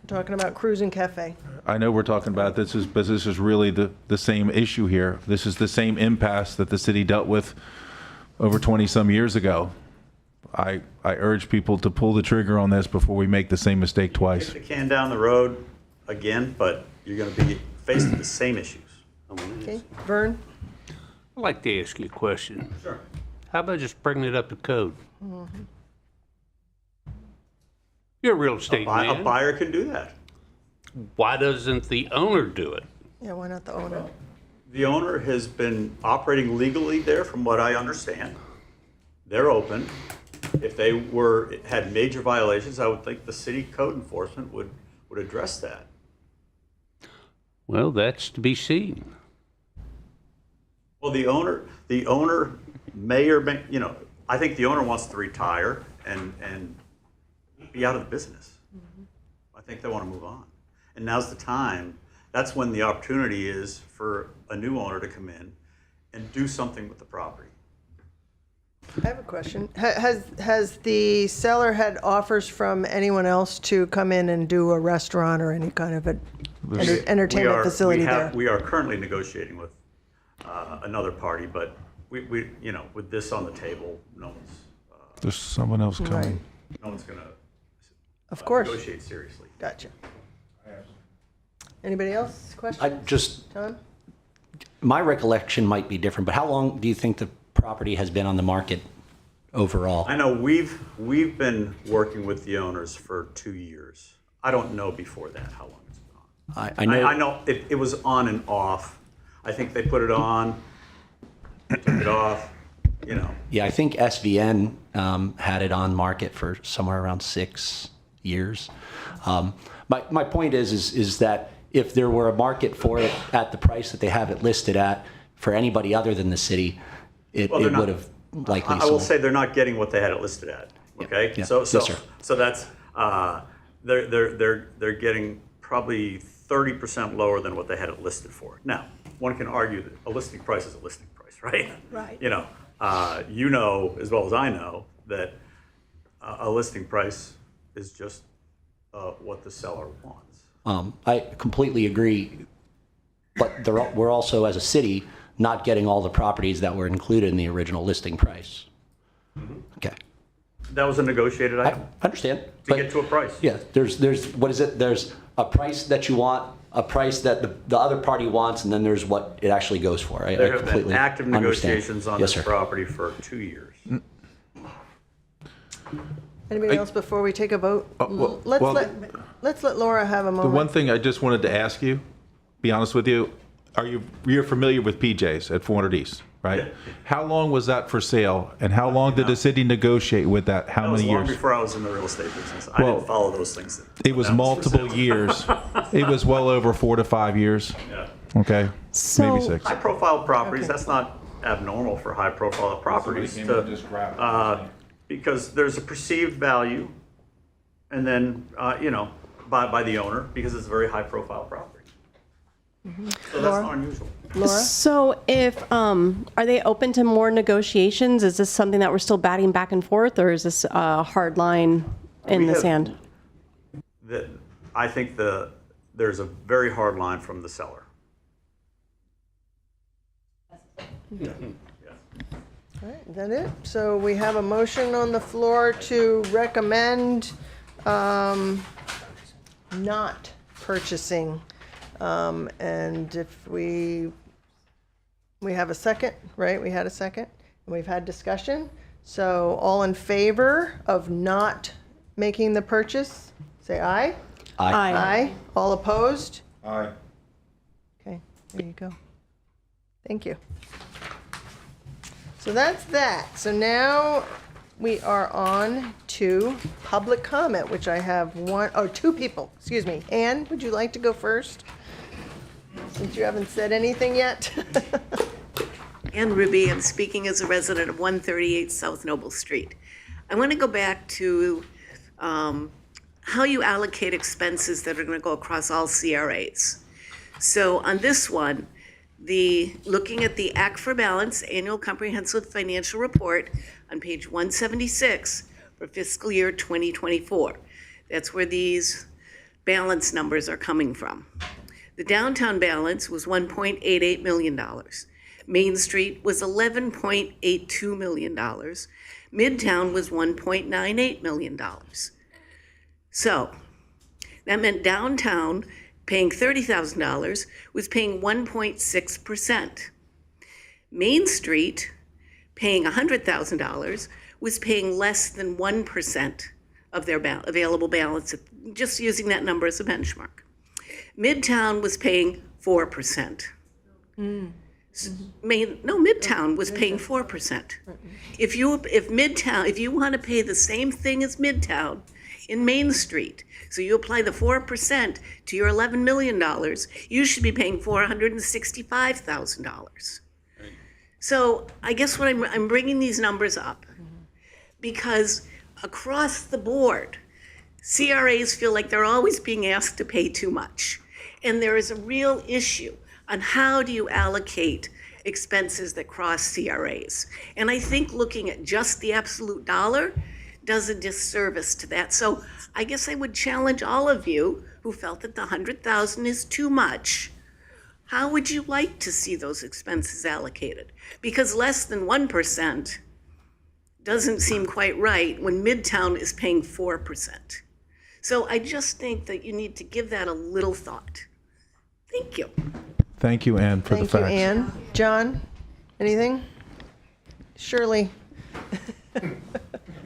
Talking about Cruising Cafe. I know we're talking about this, but this is really the same issue here. This is the same impasse that the city dealt with over 20-some years ago. I urge people to pull the trigger on this before we make the same mistake twice. Kick the can down the road again, but you're going to be faced with the same issues. Okay, Vern? I'd like to ask you a question. Sure. How about just bringing it up to code? You're a real estate man. A buyer can do that. Why doesn't the owner do it? Yeah, why not the owner? The owner has been operating legally there, from what I understand. They're open. If they had major violations, I would think the city code enforcement would address that. Well, that's to be seen. Well, the owner may or may, you know, I think the owner wants to retire and be out of the business. I think they want to move on. And now's the time. That's when the opportunity is for a new owner to come in and do something with the property. I have a question. Has the seller had offers from anyone else to come in and do a restaurant or any kind of entertainment facility there? We are currently negotiating with another party, but we you know, with this on the table, no one's There's someone else coming. no one's gonna Of course. negotiate seriously. Gotcha. Anybody else? Questions? I just, Tom? my recollection might be different, but how long do you think the property has been on the market overall? I know we've been working with the owners for 2 years. I don't know before that how long it's been on. I know it was on and off. I think they put it on, took it off, you know. Yeah, I think SVN had it on market for somewhere around 6 years. My point is that if there were a market for it at the price that they have it listed at for anybody other than the city, it would have likely sold. I will say they're not getting what they had it listed at. Okay, Yeah. so Yes, sir. so that's they're getting probably 30% lower than what they had it listed for. Now, one can argue that a listing price is a listing price, right? Right. You know as well as I know that a listing price is just what the seller wants. I completely agree, but we're also, as a city, not getting all the properties that were included in the original listing price. Okay. That was a negotiated I item understand. to get to a price. Yeah, there's what is it? There's a price that you want, a price that the other party wants, and then there's what it actually goes for. There have been active understand. negotiations on Yes, this sir. property for 2 years. Anybody else before we take a vote? Let's let Laura have a The moment. one thing I just wanted to ask you, be honest with you, you're familiar with PJ's at 400 East, right? Yeah. How long was that for sale, and how long did the city negotiate with that? How That was many long years? before I was in the real estate business. I Well, didn't follow those things. It was That for multiple sale. years. It was well over 4 to 5 years. Yeah. Okay, So- maybe 6. High-profile properties, that's not abnormal for high-profile properties came in and just grabbed it. because there's a perceived value, and then, by the owner, because it's a very high-profile property. So that's not unusual. Laura? So if, are they open to more negotiations? Is this something that we're still batting back and forth, or is this a hard line in We the have- sand? I think there's a very hard line from the seller. All right, is that it? So we have a motion on the floor to recommend not purchasing. And if we have a second, right? We had a second, and we've had discussion. So all in favor of not making the purchase, say aye. Aye. Aye. All opposed? Aye. Okay, there you go. Thank you. So that's that. So now we are on to public comment, which I have two people, excuse me. Anne, would you like to go first? Since you haven't said anything yet. Ann Ruby, I'm speaking as a resident of 138 South Noble Street. I want to go back to how you allocate expenses that are going to go across all CRAs. So on this one, looking at the Act for Balance Annual Comprehensive Financial Report on page 176 for fiscal year 2024. That's where these balance numbers are coming from. The downtown balance was $1.88 million. Main Street was $11.82 million. Midtown was $1.98 million. So that meant downtown paying $30,000 was paying 1.6%. Main Street paying $100,000 was paying less than 1% of their available balance, just using that number as a benchmark. Midtown was paying 4%. Midtown was paying 4%. If you want to pay the same thing as Midtown in Main Street, so you apply the 4% to your $11 million, you should be paying $465,000. So I guess what I'm bringing these numbers up because across the board, CRAs feel like they're always being asked to pay too much. And there is a real issue on how do you allocate expenses that cross CRAs. And I think looking at just the absolute dollar does a disservice to that. So I guess I would challenge all of you who felt that the $100,000 is too much. How would you like to see those expenses allocated? Because less than 1% doesn't seem quite right when Midtown is paying 4%. So I just think that you need to give that a little thought. Thank you. Thank you, Ann, for the Thank you, facts. Anne. John, anything? Shirley?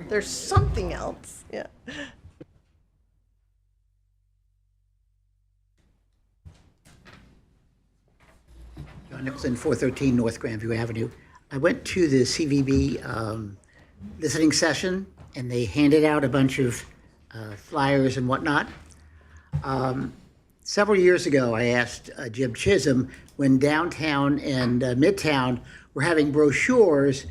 There's something else, yeah. John Nicholson, 413 North Grandview Avenue. I went to the CVB listening session, and they handed out a bunch of flyers and whatnot. Several years ago, I asked Jim Chisholm when downtown and Midtown were having brochures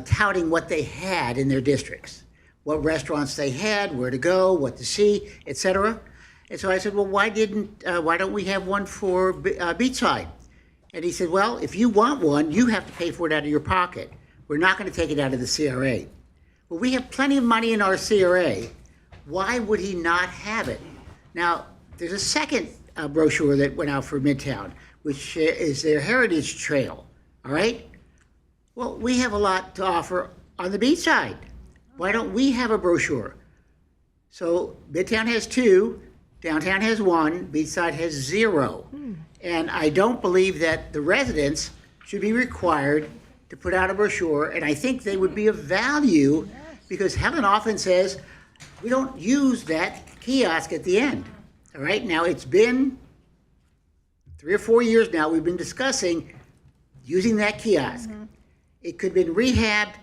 touting what they had in their districts, what restaurants they had, where to go, what to see, etc. And so I said, well, why don't we have one for Beachside? And he said, well, if you want one, you have to pay for it out of your pocket. We're not going to take it out of the CRA. Well, we have plenty of money in our CRA. Why would he not have it? Now, there's a second brochure that went out for Midtown, which is their Heritage Trail, all right? Well, we have a lot to offer on the Beachside. Why don't we have a brochure? So Midtown has 2, downtown has 1, Beachside has 0. And I don't believe that the residents should be required to put out a brochure, and I think they would be of value because Helen often says, we don't use that kiosk at the end. All right, now it's been 3 or 4 years now, we've been discussing using that kiosk. It could have been rehabbed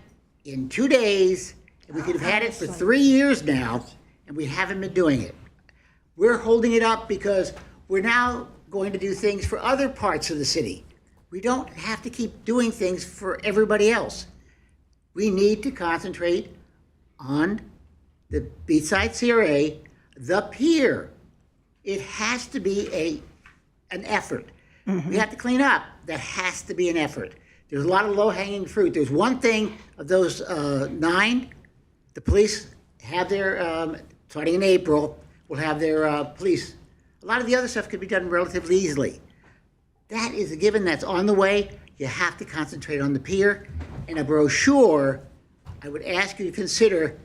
in 2 days, and we could have had it for 3 years now, and we haven't been doing it. We're holding it up because we're now going to do things for other parts of the city. We don't have to keep doing things for everybody else. We need to concentrate on the Beachside CRA, the pier. It has to be an effort. We have to clean up. That has to be an effort. There's a lot of low-hanging fruit. There's one thing of those 9, the police have their, starting in April, will have their police. A lot of the other stuff could be done relatively easily. That is a given. That's on the way. You have to concentrate on the pier. And a brochure, I would ask you to consider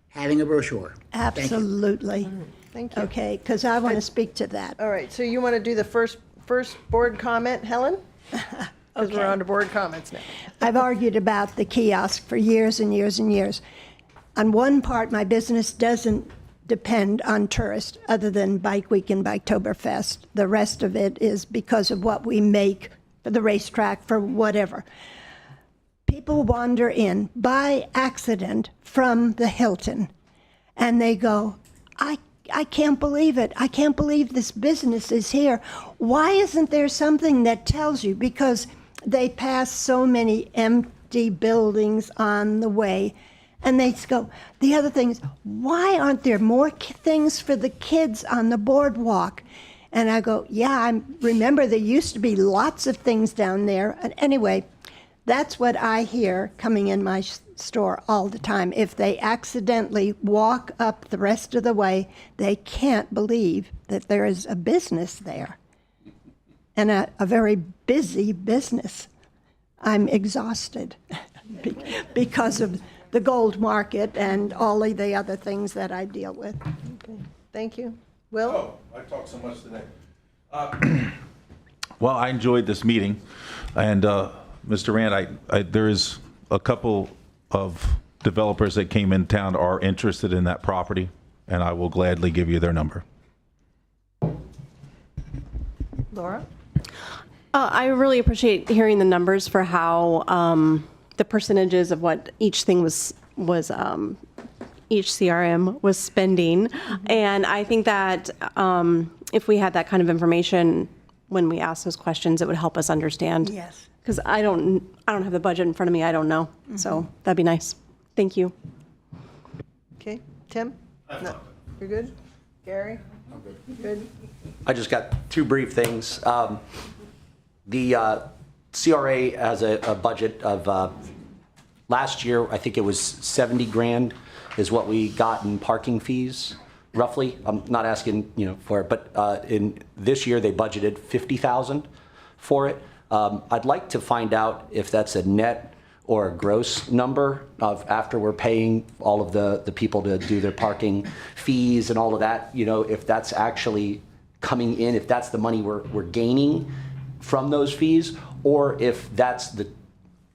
having a brochure. Absolutely. Thank you. Okay, because I want to speak to that. All right, so you want to do the first board comment, Helen? Because we're on to board comments now. I've argued about the kiosk for years and years and years. On one part, my business doesn't depend on tourists other than Bike Week and Biketoberfest. The rest of it is because of what we make for the racetrack, for whatever. People wander in by accident from the Hilton, and they go, I can't believe it. I can't believe this business is here. Why isn't there something that tells you? Because they pass so many empty buildings on the way, and they go, the other thing is, why aren't there more things for the kids on the boardwalk? And I go, yeah, I remember there used to be lots of things down there. And anyway, that's what I hear coming in my store all the time. If they accidentally walk up the rest of the way, they can't believe that there is a business there, and a very busy business. I'm exhausted because of the gold market and all of the other things that I deal with. Okay, thank you. Will? Oh, I talked so much today. Well, I enjoyed this meeting, and Mr. Rand, there is a couple of developers that came in town are interested in that property, and I will gladly give you their number. Laura? I really appreciate hearing the numbers for how the percentages of what each thing was each CRM was spending. And I think that if we had that kind of information when we ask those questions, it would help us understand. Yes. Because I don't have the budget in front of me. I don't know. So that'd be nice. Thank you. Okay, Tim? No, you're good? Gary? I'm good. Good? I just got 2 brief things. The CRA has a budget of, last year, I think it was 70 grand is what we got in parking fees, roughly. I'm not asking, for it, but in this year, they budgeted 50,000 for it. I'd like to find out if that's a net or a gross number of after we're paying all of the people to do their parking fees and all of that, if that's actually coming in, if that's the money we're gaining from those fees, or if that's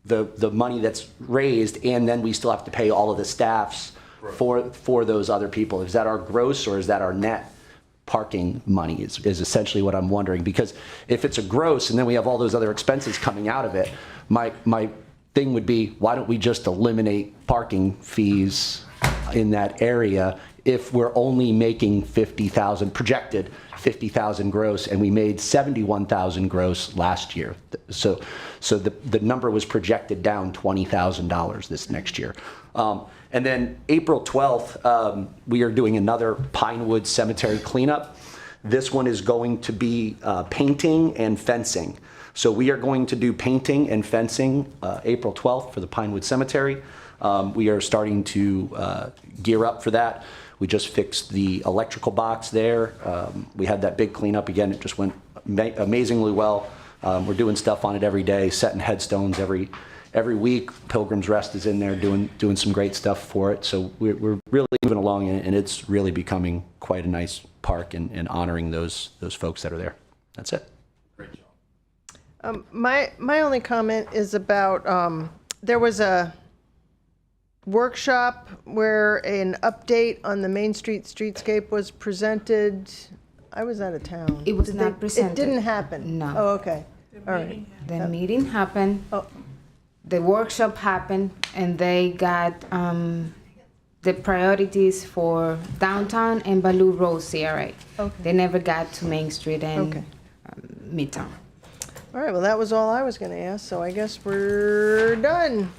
the money that's raised and then we still have to pay all of the staffs for those other people. Is that our gross or is that our net? Parking money is essentially what I'm wondering, because if it's a gross and then we have all those other expenses coming out of it, my thing would be, why don't we just eliminate parking fees in that area if we're only making 50,000 projected 50,000 gross, and we made 71,000 gross last year. So the number was projected down $20,000 this next year. And then April 12th, we are doing another Pinewood Cemetery cleanup. This one is going to be painting and fencing. So we are going to do painting and fencing April 12th for the Pinewood Cemetery. We are starting to gear up for that. We just fixed the electrical box there. We had that big cleanup again. It just went amazingly well. We're doing stuff on it every day, setting headstones every week. Pilgrim's Rest is in there doing some great stuff for it. So we're really moving along, and it's really becoming quite a nice park and honoring those folks that are there. That's it. Great job. My only comment is about there was a workshop where an update on the Main Street streetscape was presented. I was out of town. It was Did not presented. It didn't happen? No. Oh, okay. All right. The meeting happened, Oh, the workshop happened, and they got the priorities for downtown and Baloo Road CRA. Okay. They never got to Main Street and Okay. Midtown. all right, well, that was all I was going to ask, so I guess we're done.